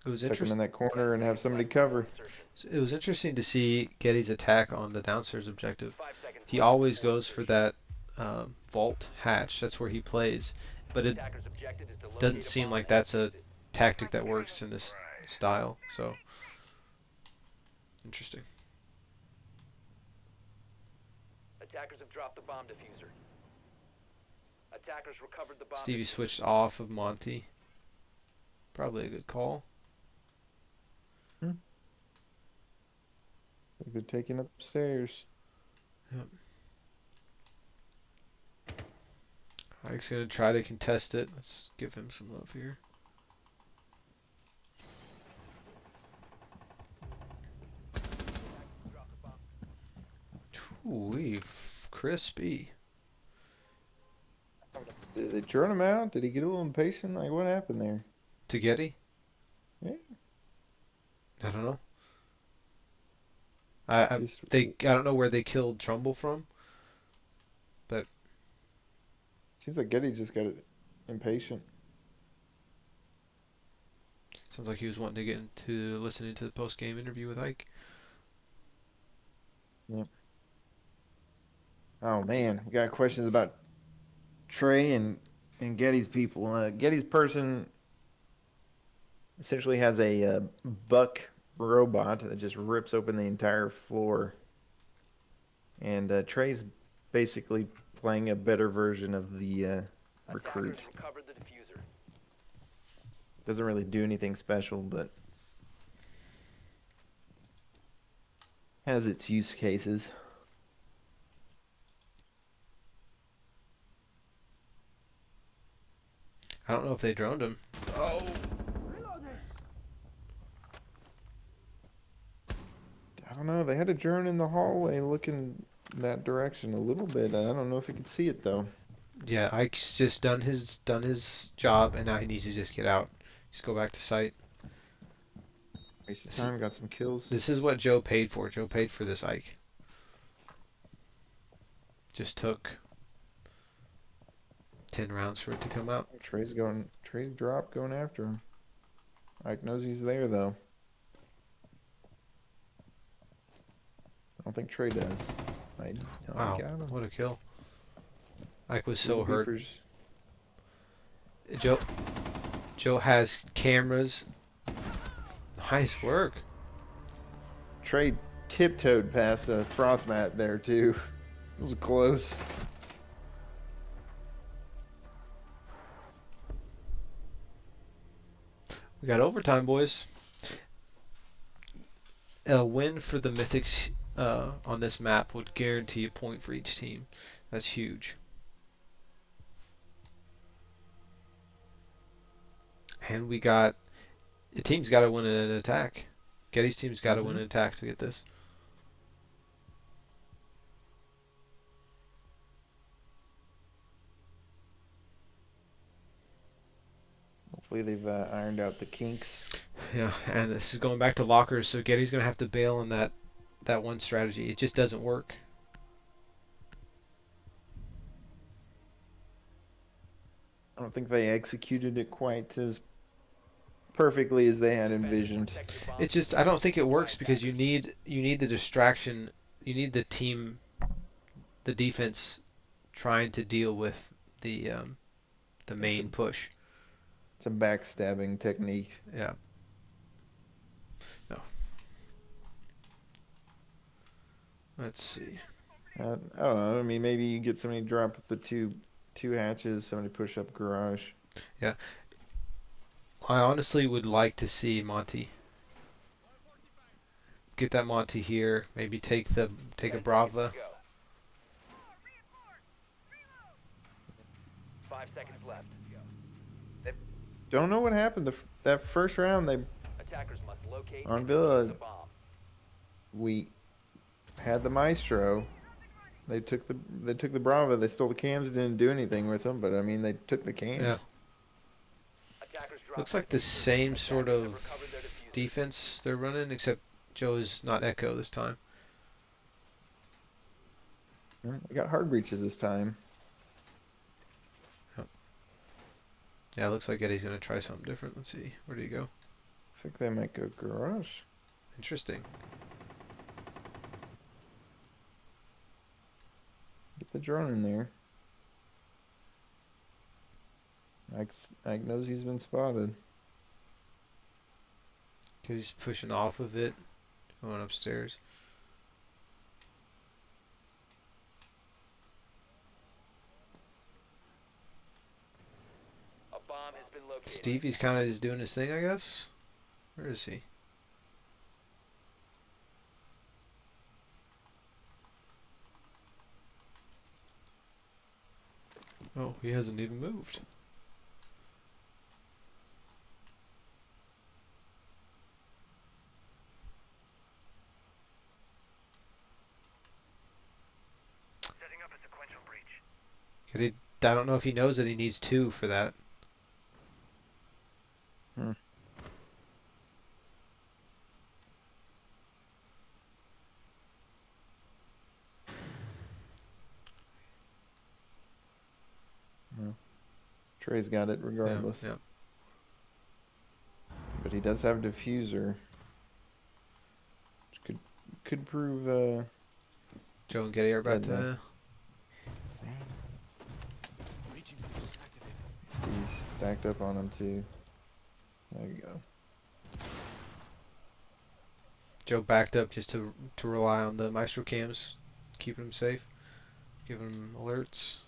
S3: It was
S2: Tuck him in
S3: interesting.
S2: that corner and have somebody cover.
S3: It was interesting to see Getty's attack on the downstairs objective. He always goes for that vault hatch. That's where he plays, but it doesn't seem like that's a tactic that works in this style. So interesting.
S10: Attackers have dropped the bomb diffuser. Attackers recovered the bomb.
S3: Stevie switched off of Monty. Probably a good call.
S2: They're taking upstairs.
S3: Yep. Ike's gonna try to contest it. Let's give him some love here. Ooh, crispy.
S2: Did they turn him out? Did he get a little impatient? Like, what happened there?
S3: To Getty?
S2: Yeah.
S3: I don't know. I don't know where they killed Trumbull from, but
S2: seems like Getty just got impatient.
S3: Sounds like he was wanting to get into listening to the post-game interview with Ike.
S2: Yep. Oh man, we got questions about Trey and Getty's people. Getty's person essentially has a buck robot that just rips open the entire floor, and Trey's basically playing a better version of the recruit. Doesn't really do anything special, but has its use cases.
S3: I don't know if they droned him. Oh.
S2: I don't know. They had a drone in the hallway looking that direction a little bit. I don't know if he could see it though.
S3: Yeah, Ike's just done his job, and now he needs to just get out. Just go back to site.
S2: Waste of time. Got some kills.
S3: This is what Joe paid for. Joe paid for this Ike. Just took 10 rounds for it to come out.
S2: Trey's drop going after him. Ike knows he's there though. I don't think Trey does.
S3: Wow,
S2: got him.
S3: what a kill. Ike was so hurt.
S2: Beepers.
S3: Joe has cameras. Nice work.
S2: Trey tiptoed past a frost mat there too. It was close.
S3: We got overtime, boys. A win for the Mythics on this map would guarantee a point for each team. That's huge. And we got... The team's got to win an attack. Getty's team's got to win an attack to get this.
S2: Hopefully they've ironed out the kinks.
S3: Yeah, and this is going back to lockers, so Getty's going to have to bail on that one strategy. It just doesn't work.
S2: I don't think they executed it quite as perfectly as they had envisioned.
S3: It just, I don't think it works because you need the distraction. You need the team, the defense, trying to deal with the main push.
S2: It's a backstabbing technique.
S3: Yeah. No. Let's see.
S2: I don't know. I mean, maybe you get somebody to drop with the two 2 hatches. Somebody push up garage.
S3: Yeah. I honestly would like to see Monty. Get that Monty here. Maybe take a
S10: 10 seconds
S3: Brava.
S10: to go. 5 seconds left.
S2: Don't know what happened. That first round,
S10: Attackers must locate
S2: on
S10: and
S2: Villa,
S10: defuse the bomb.
S2: we had the Maestro. They took the Brava. They stole the cams. Didn't do anything with them, but I mean, they took the cams.
S3: Yeah.
S10: Attackers drop
S3: Looks
S10: the
S3: like the
S10: diffuser.
S3: same
S10: Attackers
S3: sort
S10: have
S3: of
S10: recovered their diffuser.
S3: defense they're running, except Joe's not Echo this time.
S2: We got hard breaches this time.
S3: Yeah, looks like Eddie's gonna try something different. Let's see. Where do you go?
S2: Looks like they might go garage.
S3: Interesting.
S2: Get the drone in there. Ike knows he's been spotted.
S3: Cause he's pushing off of it, going upstairs.
S10: A bomb has been located.
S3: Stevie's kind of just doing his thing, I guess. Where is he? Oh, he hasn't even moved.
S12: Setting up a sequential breach.
S3: I don't know if he knows that he needs 2 for that.
S2: Trey's got it regardless.
S3: Yeah.
S2: But he does have diffuser. Which could prove
S3: Joe and Getty are about
S2: Dead
S3: to.
S2: Steve's stacked up on him too. There you go.
S3: Joe backed up just to rely on the Maestro cams, keeping him safe, giving him alerts.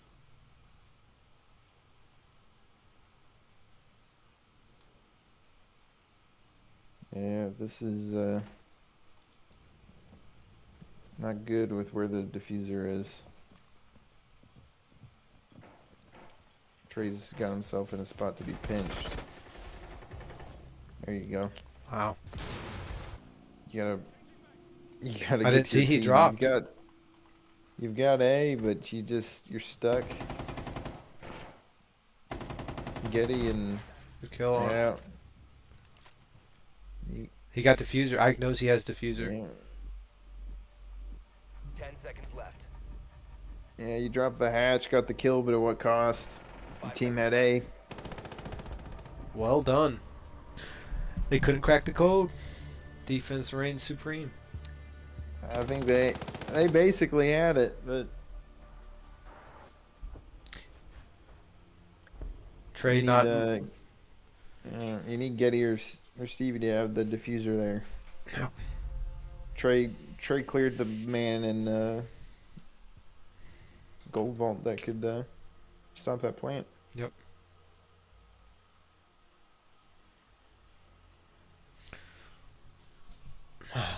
S2: Yeah, this is not good with where the diffuser is. Trey's got himself in a spot to be pinched. There you go.
S3: Wow.
S2: You gotta.
S3: I
S2: get
S3: didn't see
S2: your
S3: he
S2: team.
S3: dropped.
S2: You've got A, but you're stuck. Getty and
S3: Good kill on.
S2: yeah.
S3: He got diffuser. Ike knows he has diffuser.
S2: Yeah.
S10: 10 seconds left.
S2: Yeah, you dropped the hatch, got the kill, but at what cost? Your team had A.
S3: Well done. They couldn't crack the code. Defense reigns supreme.
S2: I think they basically had it, but
S3: Trey
S2: you need,
S3: not.
S2: you need Getty or Stevie to have the diffuser there.
S3: Yeah.
S2: Trey cleared the man in Gold Vault that could stop that plant.
S3: Yep.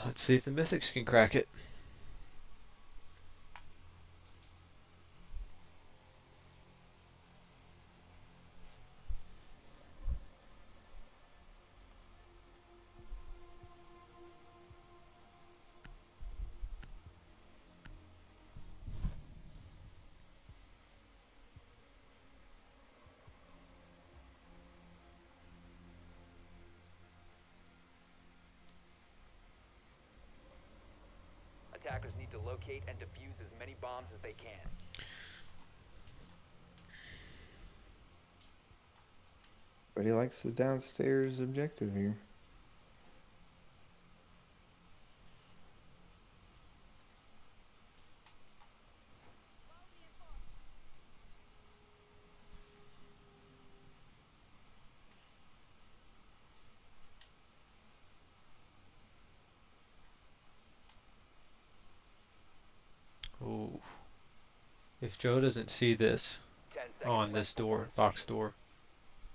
S3: Let's see if the Mythics can crack it.
S10: Attackers need to locate and defuse as many bombs as they can.
S2: But he likes the downstairs objective here.
S3: Oh. If Joe doesn't see this.
S10: 10
S3: on this door, box door,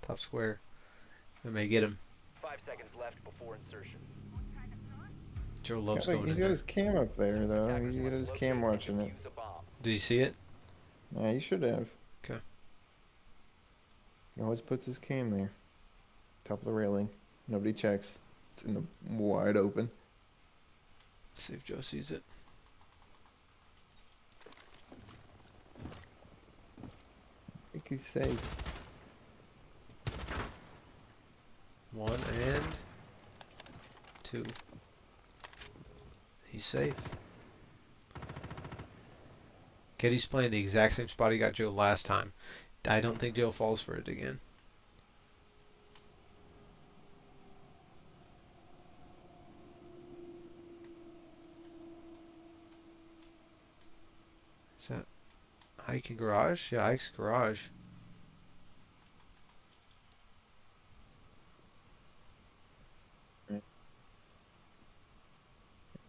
S3: top square. We may get him.
S10: 5 seconds left before insertion.
S3: Joe loves going
S2: He's
S3: in
S2: got
S3: there.
S2: his cam up there, though.
S10: Attackers
S2: He's got
S10: must
S2: his
S10: locate
S2: cam
S10: and
S2: watching it.
S10: defuse a bomb.
S3: Do you see it?
S2: Yeah, you should have.
S3: Okay.
S2: He always puts his cam there. Top of the railing. Nobody checks. It's in the wide open.
S3: Let's see if Joe sees it.
S2: I think he's safe.
S3: 1 and 2. He's safe. Kitty's playing the exact same spot he got Joe last time. I don't think Joe falls for it again. Is that Ike in garage? Yeah, Ike's garage.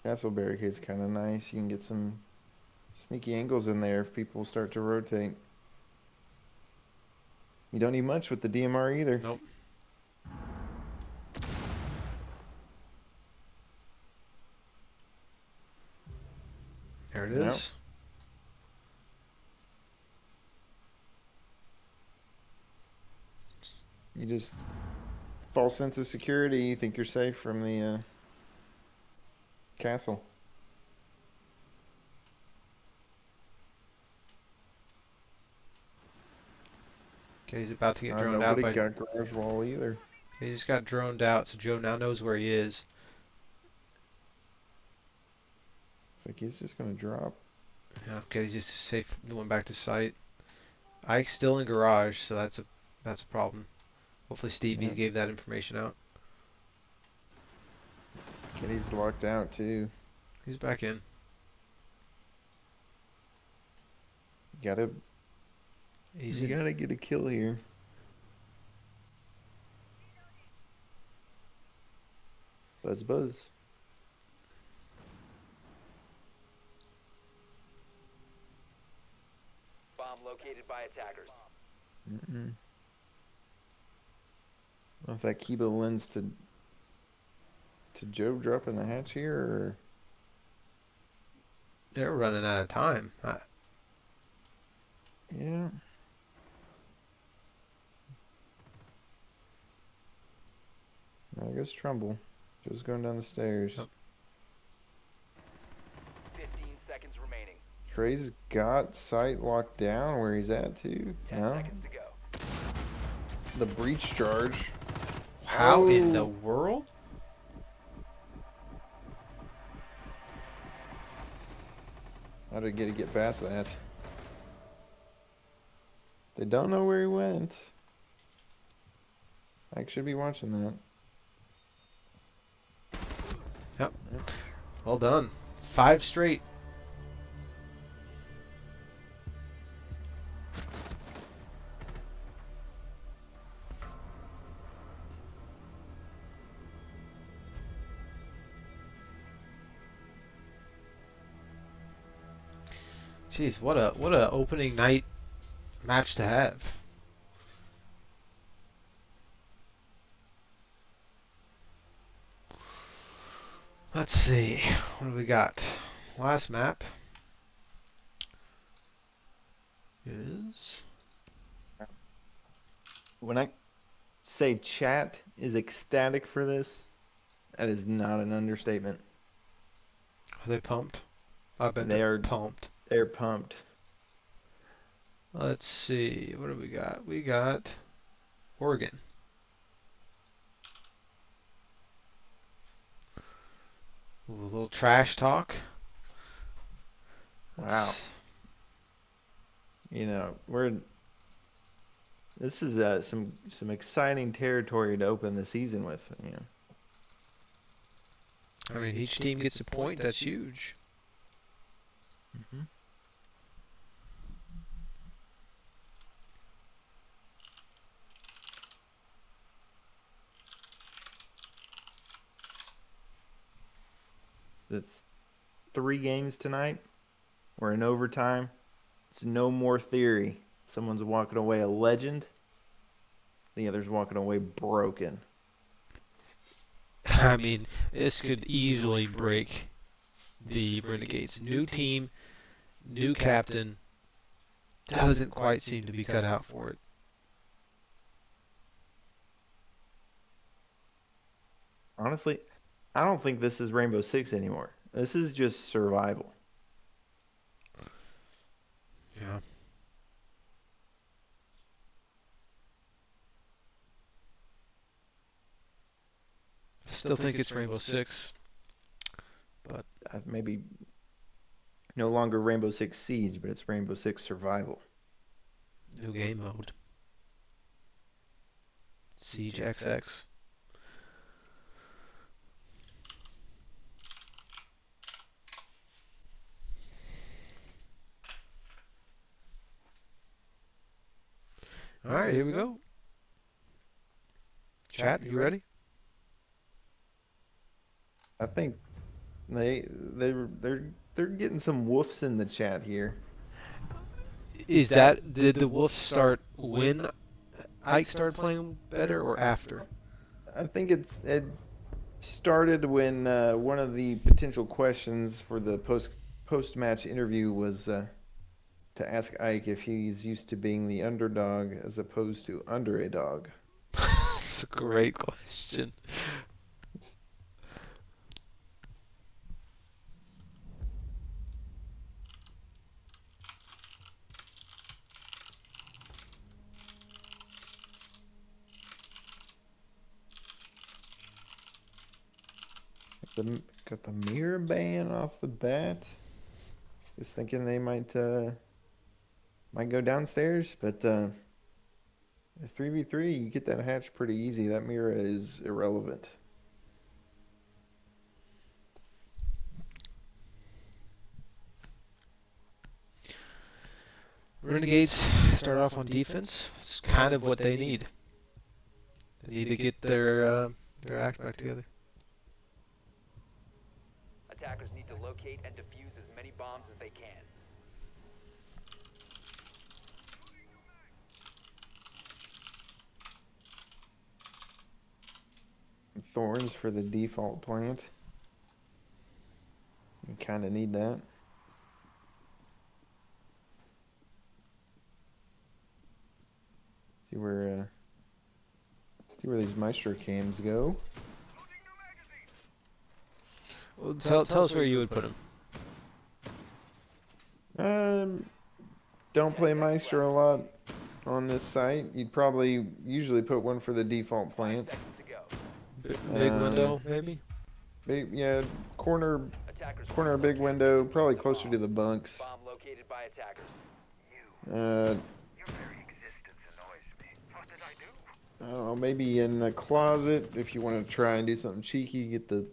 S2: Castle barricade's kind of nice. You can get some sneaky angles in there if people start to rotate. You don't need much with the DMR either.
S3: Nope. There it is.
S2: You just false sense of security. You think you're safe from the castle.
S3: Okay, he's about to get droned out
S2: Nobody
S3: by...
S2: got garage wall either.
S3: He just got droned out, so Joe now knows where he is.
S2: It's like he's just gonna drop.
S3: Yeah, okay, he's just safe. Went back to site. Ike's still in garage, so that's a problem. Hopefully Stevie
S2: Yeah.
S3: gave that information out.
S2: Kitty's locked out too.
S3: He's back in.
S2: You
S3: Easy.
S2: gotta get a kill here. Buzz buzz.
S10: Bomb located by attackers.
S2: I don't know if that Kiba lends to Joe dropping the hatch here, or
S3: They're running out of time.
S2: yeah. There goes Trumbull. Joe's going down the stairs.
S3: Yep.
S10: 15 seconds remaining.
S2: Trey's got sight locked down where he's at too.
S10: 10
S2: No,
S10: seconds to go.
S2: the breach charge.
S3: How in the
S2: Oh.
S3: world?
S2: How did he get past that? They don't know where he went. I should be watching that.
S3: Yep. Well done. 5 straight. Jeez, what a opening night match to have. Let's see, what do we got? Last map is...
S2: When I say chat is ecstatic for this, that is not an understatement.
S3: Are they pumped? I bet
S2: They
S3: they're
S2: are
S3: pumped.
S2: They're pumped.
S3: Let's see, what do we got? We got Oregon. Ooh, a little trash talk.
S2: Wow. You know, this is some exciting territory to open the season with, you know.
S3: I mean, each team gets a point. That's huge.
S2: Mm-hmm. It's 3 games tonight. We're in overtime. It's no more theory. Someone's walking away a legend. The other's walking away broken.
S3: I mean, this could easily break the Renegades. New team, new captain. Doesn't quite seem to be cut out for it.
S2: Honestly, I don't think this is Rainbow Six anymore. This is just survival.
S3: Yeah. Still think it's Rainbow Six, but
S2: Maybe no longer Rainbow Six Siege, but it's Rainbow Six Survival.
S3: new game mode. Siege XX. All right, here we go. Chat, you ready?
S2: I think they're getting some woofs in the chat here.
S3: Did the Wolves start when Ike started playing better or after?
S2: I think it started when one of the potential questions for the post match interview was to ask Ike if he's used to being the underdog as opposed to under a dog.
S3: That's a great question.
S2: Got the mirror ban off the bat. Just thinking they might go downstairs, but if 3v3, you get that hatch pretty easy. That mirror is irrelevant.
S3: Renegades start off on defense. It's kind of what they need. They need to get their act back together.
S10: Attackers need to locate and defuse as many bombs as they can.
S2: Thorns for the default plant. You kind of need that. See where these Maestro cams go.
S3: Well, tell us where you would put them.
S2: Don't play Maestro a lot on this site. You'd probably usually put one for the default plant.
S3: Big window, maybe?
S2: Big, yeah, corner big window, probably closer to the bunks.
S10: Bomb located by attackers.
S12: Your very existence annoys me. What did I do?
S2: I don't know, maybe in the closet if you want to try and do something cheeky, get the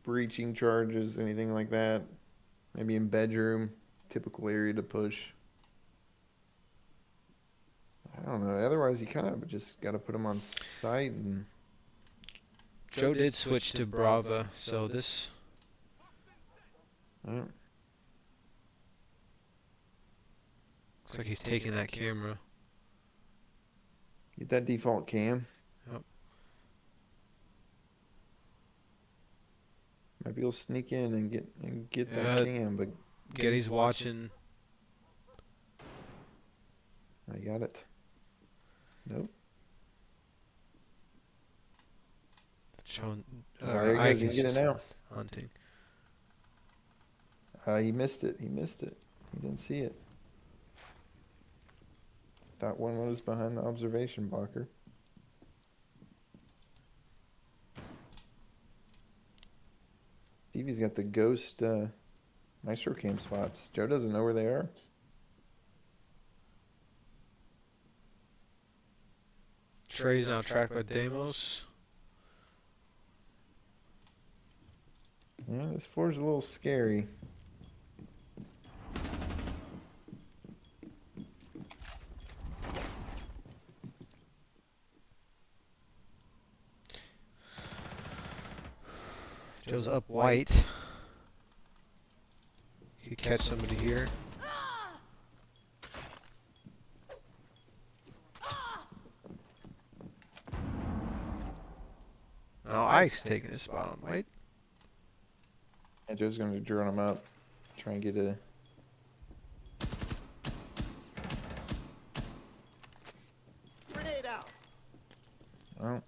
S2: breaching charges, anything like that. Maybe in bedroom, typical area to push. I don't know. Otherwise, you kind of just got to put them on site. And
S3: Joe did switch to Brava, so this.
S2: yeah.
S3: Looks like he's taking that camera.
S2: Get that default cam.
S3: Yep.
S2: Maybe he'll sneak in and get that cam, but
S3: Getty's watching.
S2: I got it. Nope.
S3: Showing.
S2: There he goes. You can get it now.
S3: Hunting.
S2: He missed it. He missed it. He didn't see it. That one was behind the observation blocker. Stevie's got the ghost Maestro cam spots. Joe doesn't know where they are.
S3: Trey's now tracked by Deimos.
S2: Yeah, this floor's a little scary.
S3: Joe's up white. You could catch somebody here. Now Ike's taking his spot on White.
S2: And Joe's going to drone him up. Try and get a...
S11: Grenade out.
S2: Well,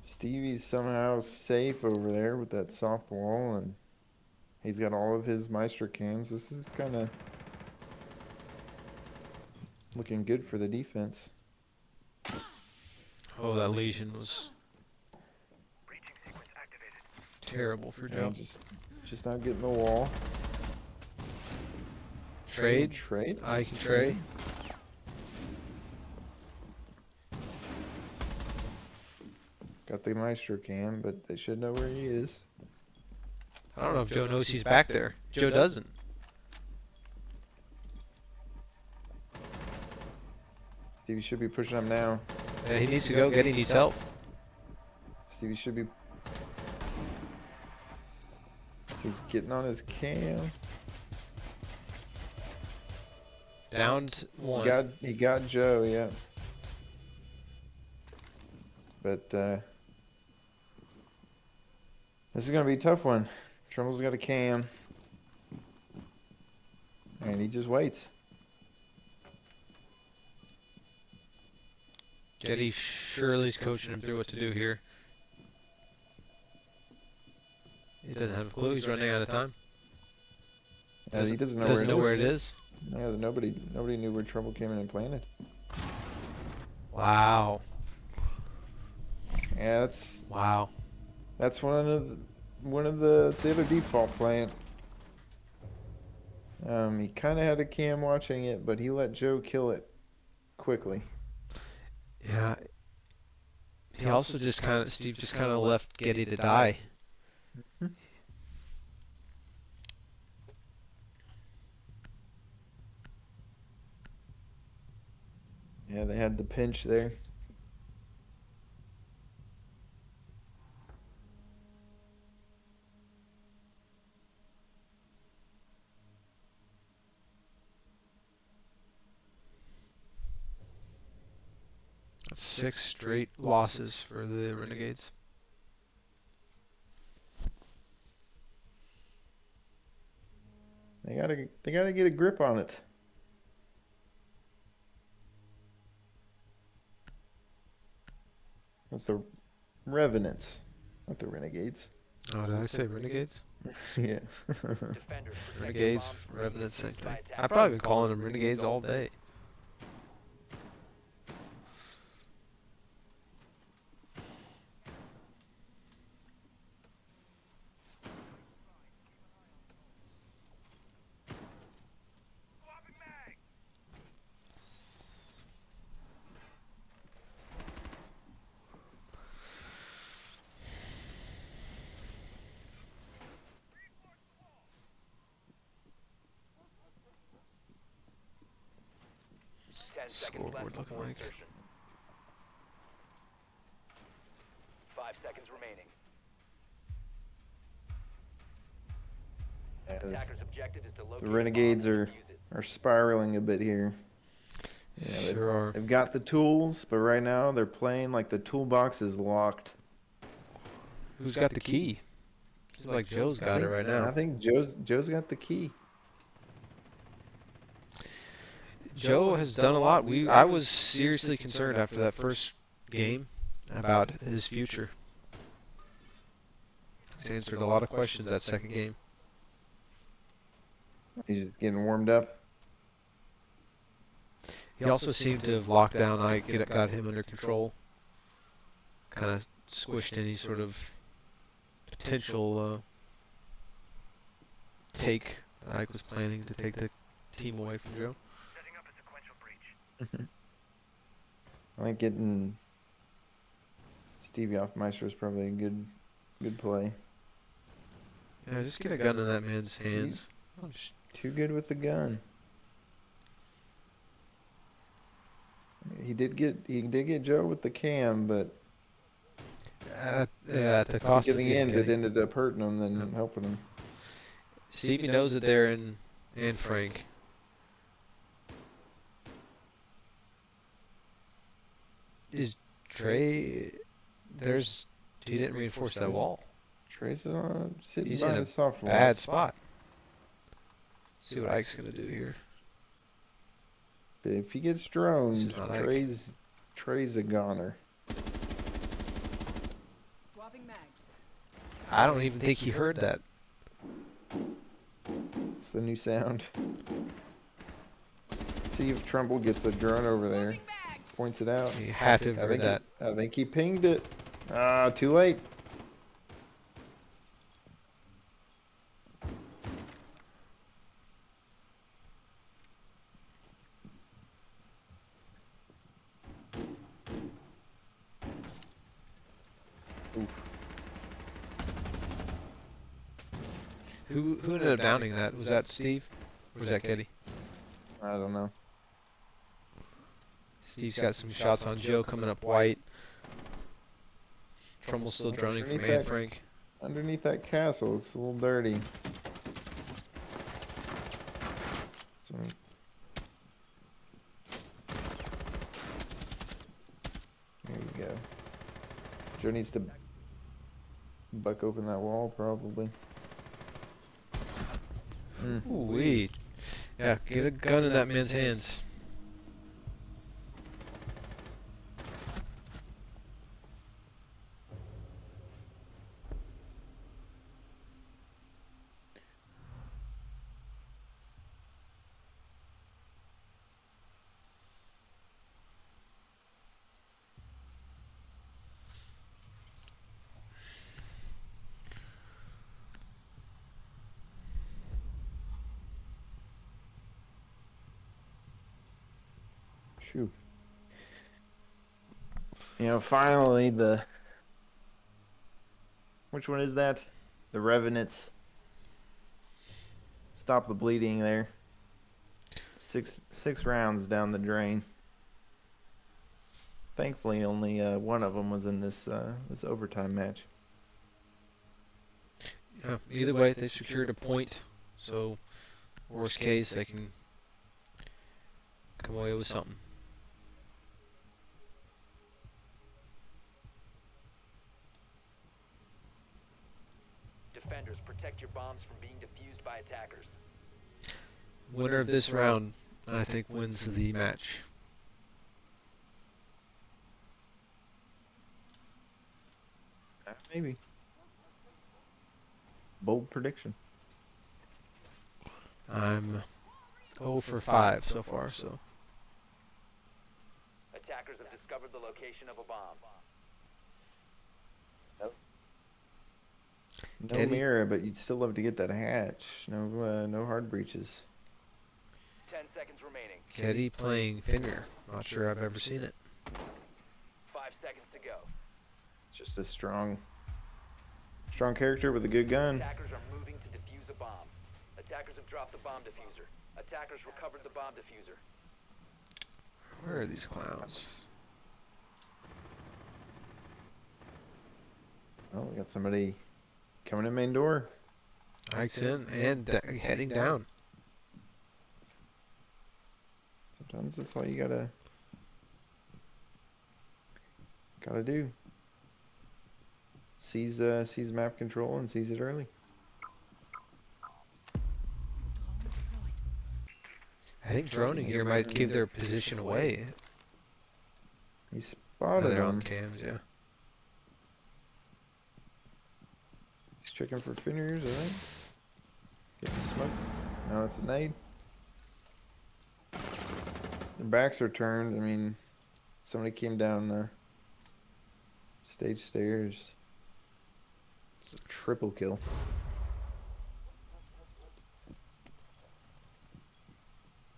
S2: Stevie's somehow safe over there with that soft wall, and he's got all of his Meister cams. This is kind of looking good for the defense.
S3: Oh, that Legion was terrible for Joe.
S2: And just not getting the wall.
S3: Trade.
S2: Trade?
S3: Ike and Trey.
S2: Got the Maestro cam, but they should know where he is.
S3: I don't know if Joe knows he's back there. Joe doesn't.
S2: Stevie should be pushing up now.
S3: Yeah, he needs to go get. He needs help.
S2: Stevie should be... He's getting on his cam.
S3: Downed one.
S2: He got Joe, yeah. But this is gonna be a tough one. Trumbull's got a cam, and he just waits.
S3: Getty Shirley's coaching him through what to do here. He doesn't have a clue. He's running out of time.
S2: He doesn't know where it is. Yeah, nobody knew where Trumbull came in and planted.
S3: Wow.
S2: Yeah, that's
S3: wow.
S2: That's one of the other default plant. He kind of had a cam watching it, but he let Joe kill it quickly.
S3: Yeah. He also just kind of Steve just kind of left Getty to die.
S2: Yeah, they had the pinch there.
S3: That's 6 straight losses for the Renegades.
S2: They gotta get a grip on it. It's the Revenants, not the Renegades.
S3: Oh, did I say Renegades?
S2: Yeah.
S3: Renegades, Revenants, same thing. I've probably been calling them Renegades all day. Scoreboard looking like.
S10: 5 seconds remaining. Attacker's objective is to locate
S2: The Renegades are spiraling a bit here. Yeah,
S3: Sure.
S2: They've got the tools, but right now they're playing like the toolbox is locked.
S3: Who's got the key? Seems like Joe's got it right now.
S2: I think Joe's got the key.
S3: Joe has done a lot. I was seriously concerned after that first game about his future. He's answered a lot of questions that second game.
S2: He's just getting warmed up.
S3: He also seemed to have locked down Ike, got him under control. Kind of squished any sort of potential take that Ike was planning to take the team away from Joe.
S2: I think getting Stevie off Maestro is probably a good play.
S3: Yeah, just get a gun in that man's hands.
S2: He's too good with the gun. He did get Joe with the cam, but
S3: at the cost
S2: in
S3: of
S2: the end,
S3: getting.
S2: it ended up hurting him than helping him.
S3: Stevie knows it there, and Frank. Is Trey there's he didn't reinforce that wall.
S2: Trace it on sitting
S3: He's
S2: by
S3: in a
S2: the soft wall.
S3: bad spot. See what Ike's gonna do here.
S2: If he gets droned,
S3: This is not Ike.
S2: Trey's a goner.
S11: Swapping mags.
S3: I don't even think he heard that.
S2: It's the new sound. See if Trumbull gets a drone over there. Points it out.
S3: He had to have heard that.
S2: I think he pinged it. Ah, too late.
S3: Who ended up downing that? Was that Steve? Or was that Ketty?
S2: I don't know.
S3: Steve's got some shots on Joe coming up white. Trumbull's still droning from Anne Frank.
S2: Underneath that castle, it's a little dirty. So, there you go. Joe needs to buck open that wall, probably.
S3: Ooh-wee. Yeah, get a gun in that man's hands.
S2: Shoot. You know, finally which one is that? The Revenants. Stop the bleeding there. Six rounds down the drain. Thankfully, only one of them was in this overtime match.
S3: Yeah, either way, they secured a point. So, worst case, they can come away with something.
S10: Defenders, protect your bombs from being defused by attackers.
S3: Winner of this round, I think, wins the match.
S2: Maybe. Bold prediction.
S3: I'm 0 for 5 so far, so.
S10: Attackers have discovered the location of a bomb.
S2: No mirror, but you'd still love to get that hatch. No hard breaches.
S10: 10 seconds remaining.
S3: Ketty playing Finger. Not sure I've ever seen it.
S10: 5 seconds to go.
S2: Just a strong character with a good gun.
S10: Attackers are moving to defuse a bomb. Attackers have dropped the bomb diffuser. Attackers recovered the bomb diffuser.
S3: Where are these clowns?
S2: Oh, we got somebody coming in main door.
S3: Ike's in and heading down.
S2: Sometimes that's all you gotta do. Sees map control and sees it early.
S3: I think droning here might give their position away.
S2: He spotted
S3: they're
S2: him.
S3: on cams, yeah.
S2: He's checking for fingers, alright. Getting smoked. No, that's a nade. Their backs are turned. I mean, somebody came down the stage stairs. It's a triple kill.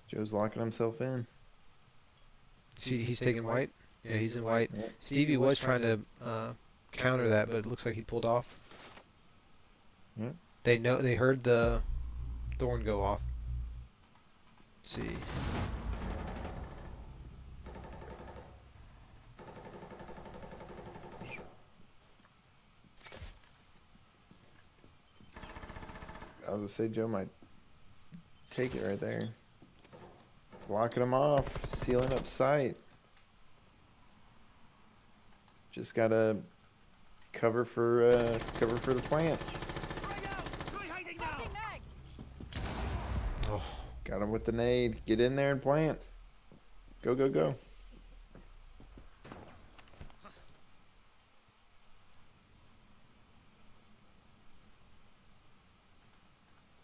S2: Joe's locking himself in.
S3: See, he's taking white. Yeah, he's in white.
S2: Yep.
S3: Stevie was trying to counter that, but it looks like he pulled off.
S2: Yep.
S3: They heard the thorn go off. Let's see.
S2: I was gonna say Joe might take it right there. Blocking him off, sealing up sight. Just gotta cover for the plant.
S3: Oh,
S2: Got him with the nade. Get in there and plant. Go, go, go.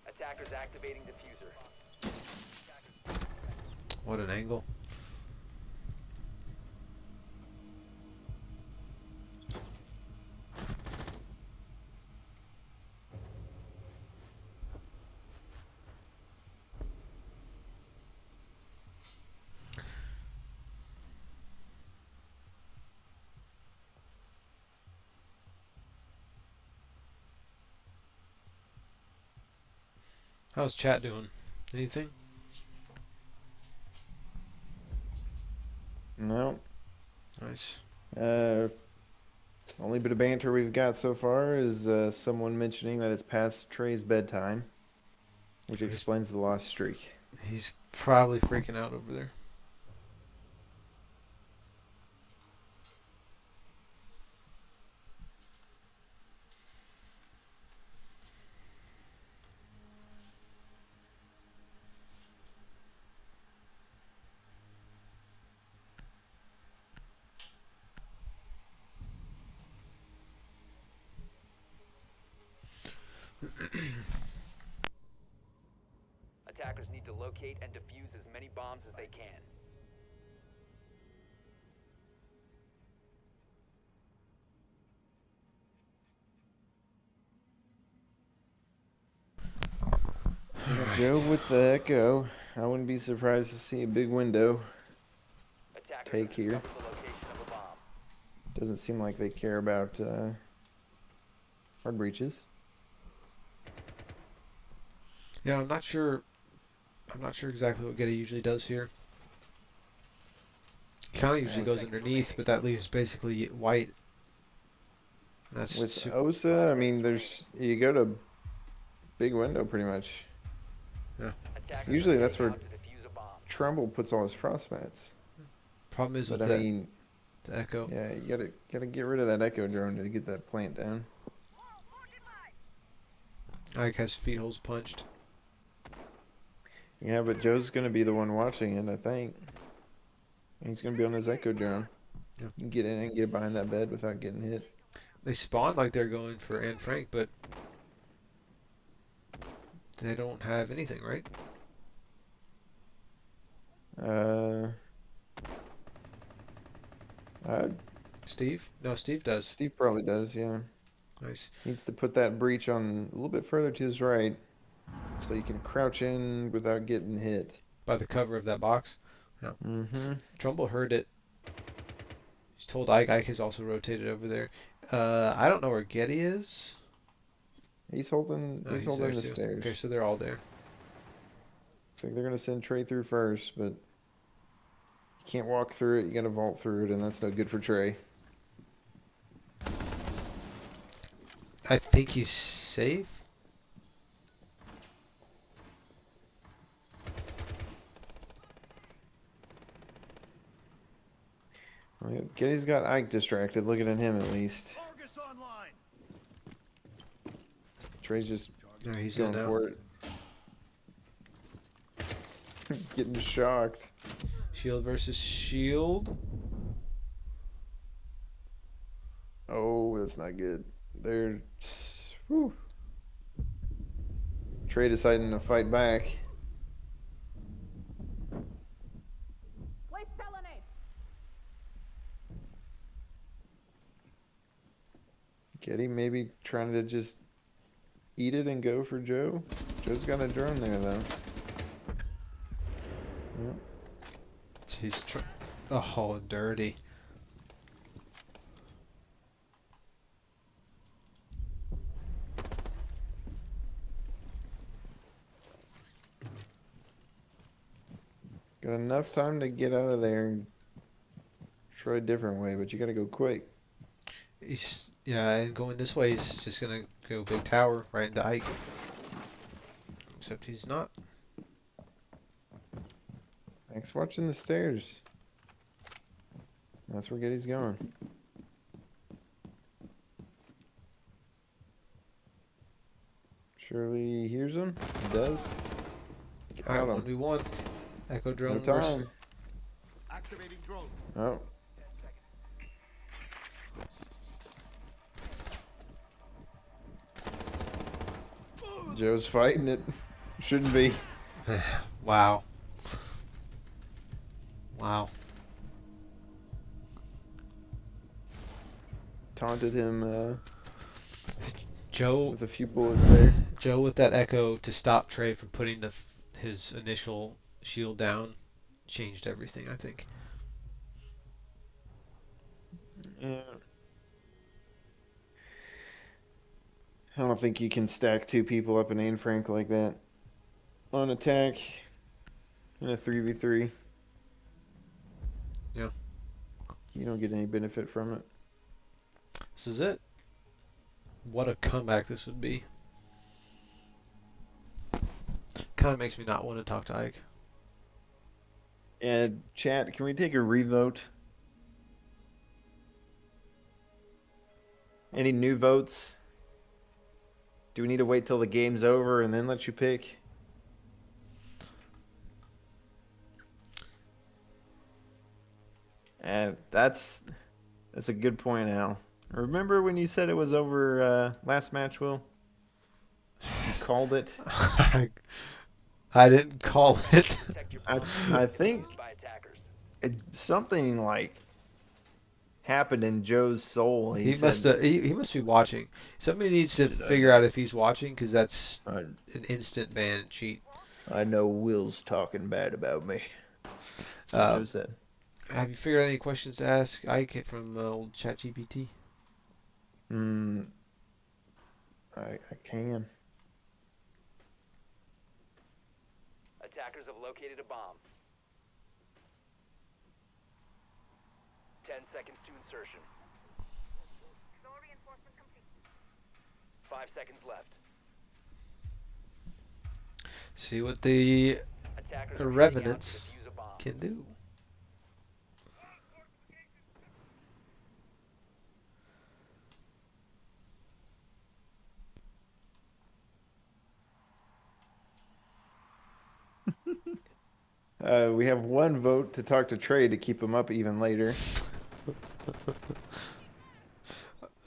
S10: Attackers activating diffuser.
S3: what an angle. How's chat doing? Anything?
S2: No.
S3: Nice.
S2: Only bit of banter we've got so far is someone mentioning that it's past Trey's bedtime, which explains the lost streak.
S3: He's probably freaking out over there.
S10: Attackers need to locate and defuse as many bombs as they can.
S2: Yeah, Joe with the echo. I wouldn't be surprised to see a big window
S10: Attackers
S2: take
S10: have
S2: here.
S10: discovered the location of a bomb.
S2: Doesn't seem like they care about hard breaches.
S3: Yeah, I'm not sure. I'm not sure exactly what Getty usually does here. Kind of usually goes underneath, but that leaves basically white. That's
S2: With Osa, I mean, you go to big window pretty much.
S3: Yeah.
S10: Attackers
S2: Usually
S10: are
S2: that's
S10: heading
S2: where
S10: out to defuse a bomb.
S2: Trumbull puts all his frost mats.
S3: Problem is
S2: But
S3: with
S2: I mean,
S3: the echo.
S2: yeah, you gotta get rid of that echo drone to get that plant down.
S3: Ike has feet holes punched.
S2: Yeah, but Joe's gonna be the one watching it, I think. He's gonna be on his echo drone.
S3: Yeah.
S2: You can get in and get behind that bed without getting hit.
S3: They spawned like they're going for Anne Frank, but they don't have anything, right? Steve? No, Steve does.
S2: Steve probably does, yeah.
S3: Nice.
S2: Needs to put that breach on a little bit further to his right, so you can crouch in without getting hit.
S3: By the cover of that box. Yeah.
S2: Mm-hmm.
S3: Trumbull heard it. He's told Ike. Ike has also rotated over there. I don't know where Getty is.
S2: He's holding.
S3: Oh,
S2: he's
S3: there
S2: holding the
S3: too.
S2: stairs.
S3: Okay, so they're all there.
S2: Looks like they're gonna send Trey through first, but you can't walk through it. You gotta vault through it, and that's no good for Trey.
S3: I think he's safe.
S2: Well, Getty's got Ike distracted, looking at him at least. Trey's just
S3: No, he's
S2: going
S3: in now.
S2: for it. Getting shocked.
S3: Shield versus shield.
S2: Oh, that's not good. They're... Whew. Trey deciding to fight back. Getty maybe trying to just eat it and go for Joe. Joe's got a drone there, though. Yep.
S3: He's oh, dirty.
S2: Got enough time to get out of there and try a different way, but you gotta go quick.
S3: Yeah, and going this way, he's just gonna go big tower right into Ike. Except he's not.
S2: Thanks for watching the stairs. That's where Getty's going. Surely he hears him. He does.
S3: Alright,
S2: Got him.
S3: 1v1. Echo
S2: No
S3: drone
S2: time.
S3: versus...
S11: Activating drone.
S2: Oh. Joe's fighting it. Shouldn't be.
S3: Wow. Wow.
S2: Taunted him
S3: Joe
S2: with a few bullets there.
S3: Joe with that echo to stop Trey from putting his initial shield down changed everything, I think.
S2: Yeah. I don't think you can stack two people up in Ain Frank like that on attack in a 3v3.
S3: Yeah.
S2: You don't get any benefit from it.
S3: This is it. What a comeback this would be. Kind of makes me not want to talk to Ike.
S2: And chat, can we take a revote? Any new votes? Do we need to wait till the game's over and then let you pick? And that's a good point, Al. Remember when you said it was over last match, Will? You called it.
S3: I didn't call it.
S2: I think something like happened in Joe's soul.
S3: He must be watching. Somebody needs to figure out if he's watching, because that's an instant ban cheat.
S2: I know Will's talking bad about me. That's what Joe said.
S3: Have you figured out any questions to ask Ike from old ChatGPT?
S2: I can.
S10: Attackers have located a bomb. 10 seconds to insertion. 5 seconds left.
S3: See what the Revenants can do.
S2: We have one vote to talk to Trey to keep him up even later.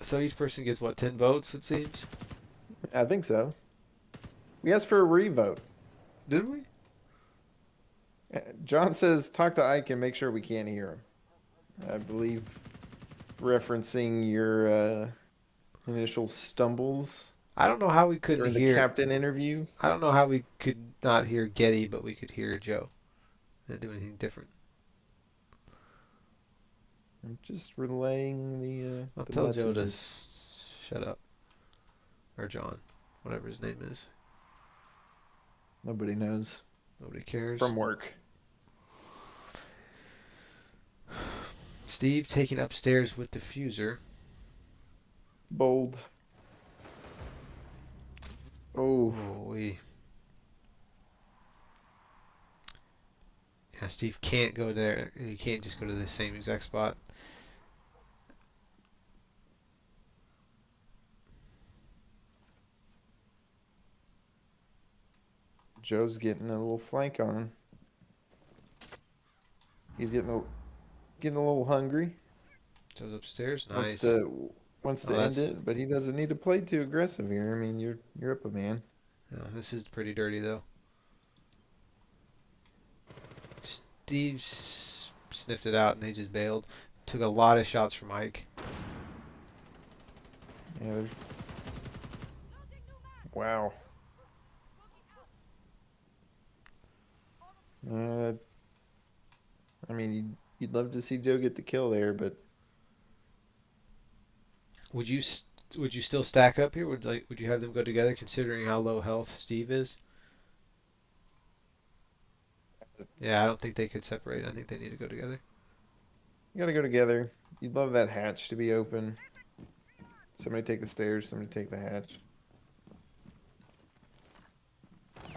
S3: So each person gets, what, 10 votes, it seems?
S2: I think so. We asked for a revote.
S3: Did we?
S2: John says, talk to Ike and make sure we can't hear him. I believe referencing your initial stumbles.
S3: I don't know how we couldn't
S2: during
S3: hear
S2: the captain interview.
S3: I don't know how we could not hear Getty, but we could hear Joe. Didn't do anything different.
S2: I'm just relaying the
S3: I'll
S2: the
S3: tell Joe to
S2: messages.
S3: shut up. Or John, whatever his name is.
S2: Nobody knows.
S3: Nobody cares.
S2: From work.
S3: Steve taking upstairs with diffuser.
S2: Bold. Oh.
S3: Yeah, Steve can't go there. He can't just go to the same exact spot.
S2: Joe's getting a little flank on him. He's getting a little hungry.
S3: Joe's upstairs. Nice.
S2: Wants to end it, but he doesn't need to play too aggressive here. I mean, you're up a man.
S3: No, this is pretty dirty though. Steve sniffed it out and they just bailed. Took a lot of shots from Ike.
S2: Yeah. Wow. I mean, you'd love to see Joe get the kill there, but
S3: would you still stack up here? Would you have them go together, considering how low health Steve is? Yeah, I don't think they could separate. I think they need to go together.
S2: You gotta go together. You'd love that hatch to be open. Somebody take the stairs, somebody take the hatch.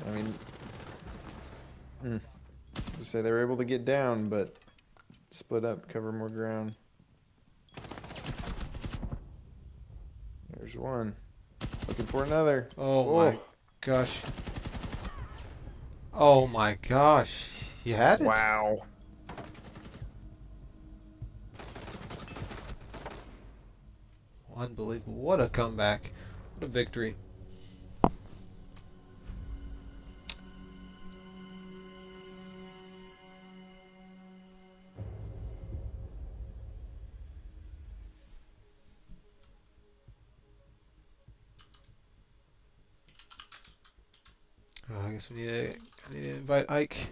S2: I mean, just say they were able to get down, but split up, cover more ground. There's one. Looking for another.
S3: Oh my gosh. Oh my gosh. You had it?
S2: Wow.
S3: Unbelievable. What a comeback. What a victory. I guess I need to invite Ike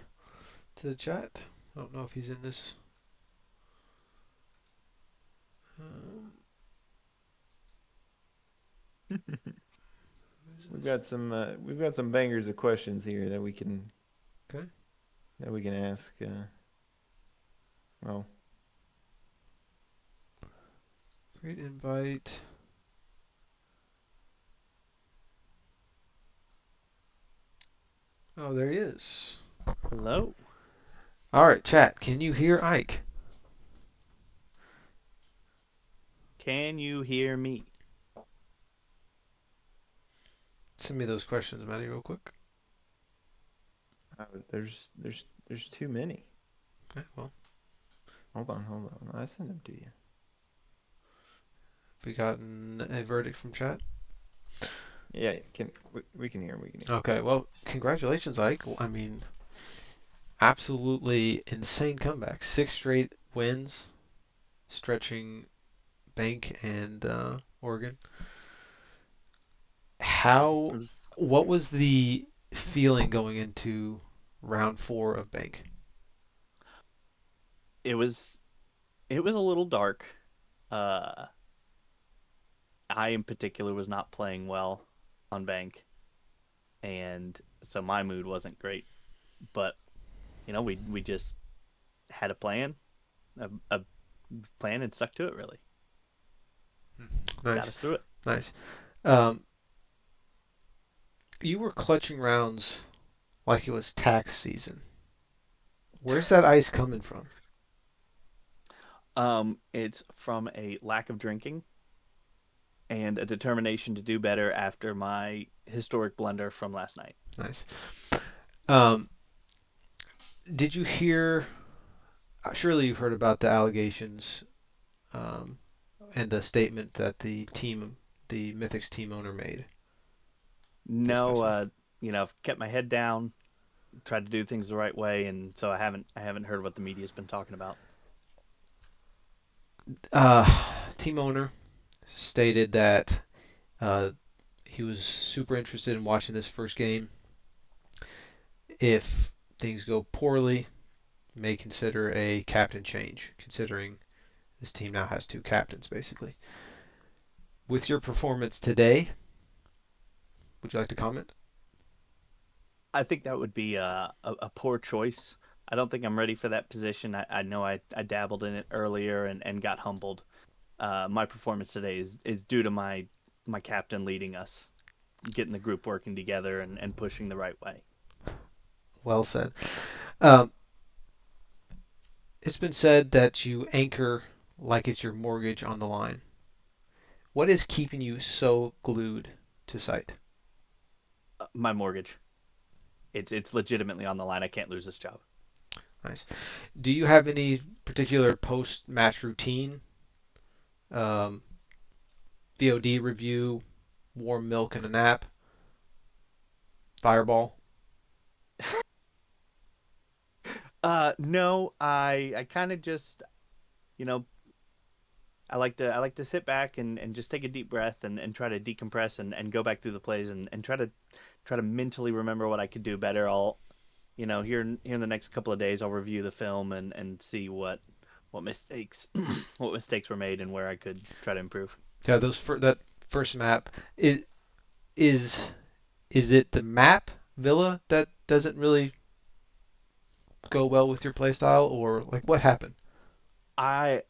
S3: to the chat. I don't know if he's in this. Um,
S2: We've got some bangers of questions here that we can
S3: Okay.
S2: ask. Well,
S3: Great invite. Oh, there he is.
S13: Hello.
S3: All right, chat. Can you hear Ike?
S13: Can you hear me?
S3: Send me those questions, Matty, real quick.
S2: there's too many.
S3: Okay, well.
S2: Hold on. I sent them to you.
S3: Have we gotten a verdict from chat?
S2: Yeah, we can hear him.
S3: Okay, well, congratulations, Ike. I mean, absolutely insane comeback. 6 straight wins, stretching Bank and Oregon. What was the feeling going into round 4 of Bank?
S13: It was a little dark. I in particular was not playing well on Bank, and so my mood wasn't great. But we just had a plan, a plan, and stuck to it. Really,
S3: Nice.
S13: got us through it.
S3: Nice. You were clutching rounds like it was tax season. Where's that ice coming from?
S13: It's from a lack of drinking and a determination to do better after my historic blunder from last night.
S3: Nice. Did you hear? Surely you've heard about the allegations and the statement that the Mythics team owner made.
S13: No, I've kept my head down, tried to do things the right way, and so I haven't heard what the media's been talking about.
S3: Team owner stated that he was super interested in watching this first game. If things go poorly, may consider a captain change, considering this team now has 2 captains, basically. With your performance today, would you like to comment?
S13: I think that would be a poor choice. I don't think I'm ready for that position. I know I dabbled in it earlier and got humbled. My performance today is due to my captain leading us, getting the group working together and pushing the right way.
S3: Well said. It's been said that you anchor like it's your mortgage on the line. What is keeping you so glued to site?
S13: My mortgage. It's legitimately on the line. I can't lose this job.
S3: Nice. Do you have any particular post-match routine? VOD review, warm milk and a nap, fireball?
S13: No, I kind of just, I like to sit back and just take a deep breath and try to decompress and go back through the plays and try to mentally remember what I could do better. I'll, here in the next couple of days, I'll review the film and see what mistakes what mistakes were made and where I could try to improve.
S3: Yeah, that first map, is it the map Villa that doesn't really go well with your playstyle, or like what happened?
S13: I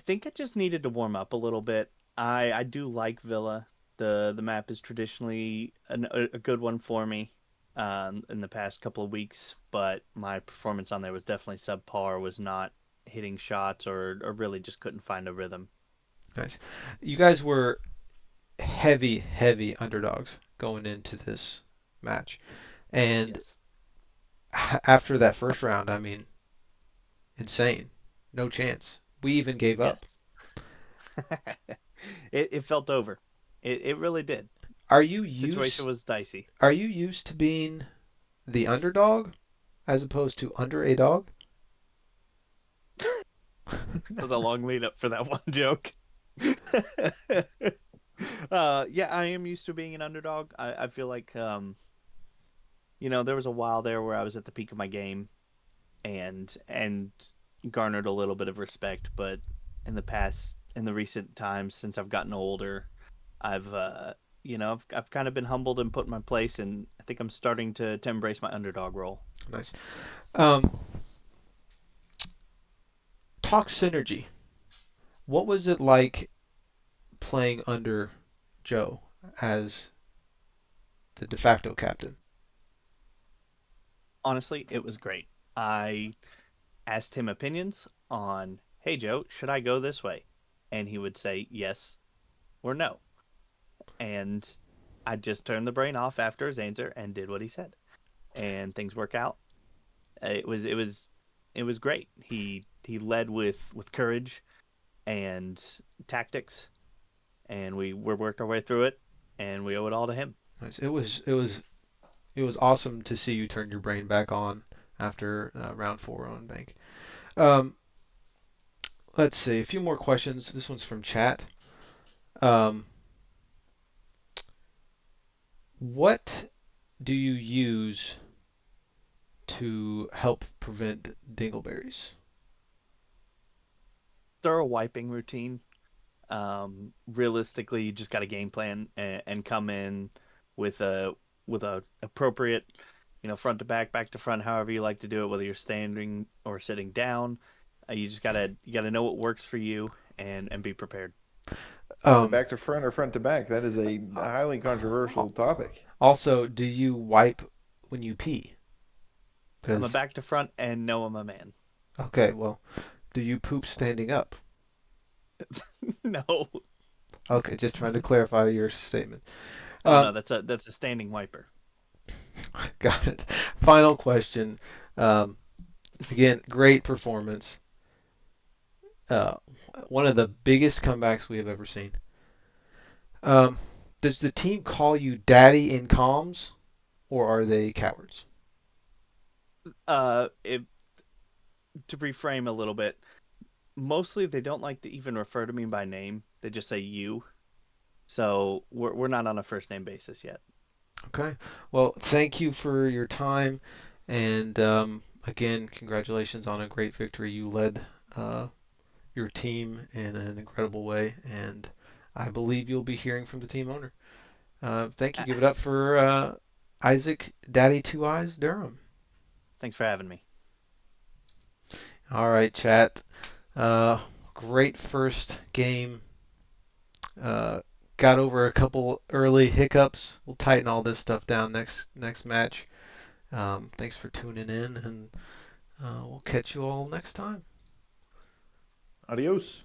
S13: think I just needed to warm up a little bit. I do like Villa. The map is traditionally a good one for me in the past couple of weeks, but my performance on there was definitely subpar. Was not hitting shots or really just couldn't find a rhythm.
S3: Nice. You guys were heavy underdogs going into this match. And
S13: Yes.
S3: after that first round, I mean, insane. No chance. We even gave
S13: Yes.
S3: up.
S13: It felt over. It really did.
S3: Are you
S13: Situation
S3: used
S13: was dicey.
S3: are you used to being the underdog as opposed to under a dog?
S13: That was a long lead up for that one joke. Yeah, I am used to being an underdog. I feel like there was a while there where I was at the peak of my game and garnered a little bit of respect, but in the recent times since I've gotten older, I've I've kind of been humbled and put in my place, and I think I'm starting to embrace my underdog role.
S3: Nice. Talk synergy. What was it like playing under Joe as the de facto captain?
S13: Honestly, it was great. I asked him opinions on, hey Joe, should I go this way? And he would say yes or no. And I just turned the brain off after his answer and did what he said. And things work out. It was great. He led with courage and tactics, and we worked our way through it, and we owe it all to him.
S3: Nice. It was awesome to see you turn your brain back on after round 4 on Bank. Um, let's see, a few more questions. This one's from chat. Um, what do you use to help prevent dingleberries?
S13: Thorough wiping routine. Realistically, you just got a game plan and come in with a appropriate, front to back to front, however you like to do it, whether you're standing or sitting down. You gotta know what works for you and be prepared.
S2: Is it back to front or front to back? That is a highly controversial topic.
S3: Also, do you wipe when you pee?
S13: I'm a back to front, and no, I'm a man.
S3: Okay, well, do you poop standing up?
S13: No.
S3: Okay, just trying to clarify your statement.
S13: Oh no, that's a standing wiper.
S3: Got it. Final question. Again, great performance. One of the biggest comebacks we have ever seen. Does the team call you daddy in comms, or are they cowards?
S13: To reframe a little bit, mostly they don't like to even refer to me by name. They just say you. So we're not on a first name basis yet.
S3: Okay. Well, thank you for your time, and again, congratulations on a great victory. You led your team in an incredible way, and I believe you'll be hearing from the team owner. Thank you. Give it up for Isaac Daddy Two Eyes Durham.
S13: Thanks for having me.
S3: All right, chat. Great first game. Got over a couple early hiccups. We'll tighten all this stuff down next match. Thanks for tuning in, and we'll catch you all next time.
S2: Adios.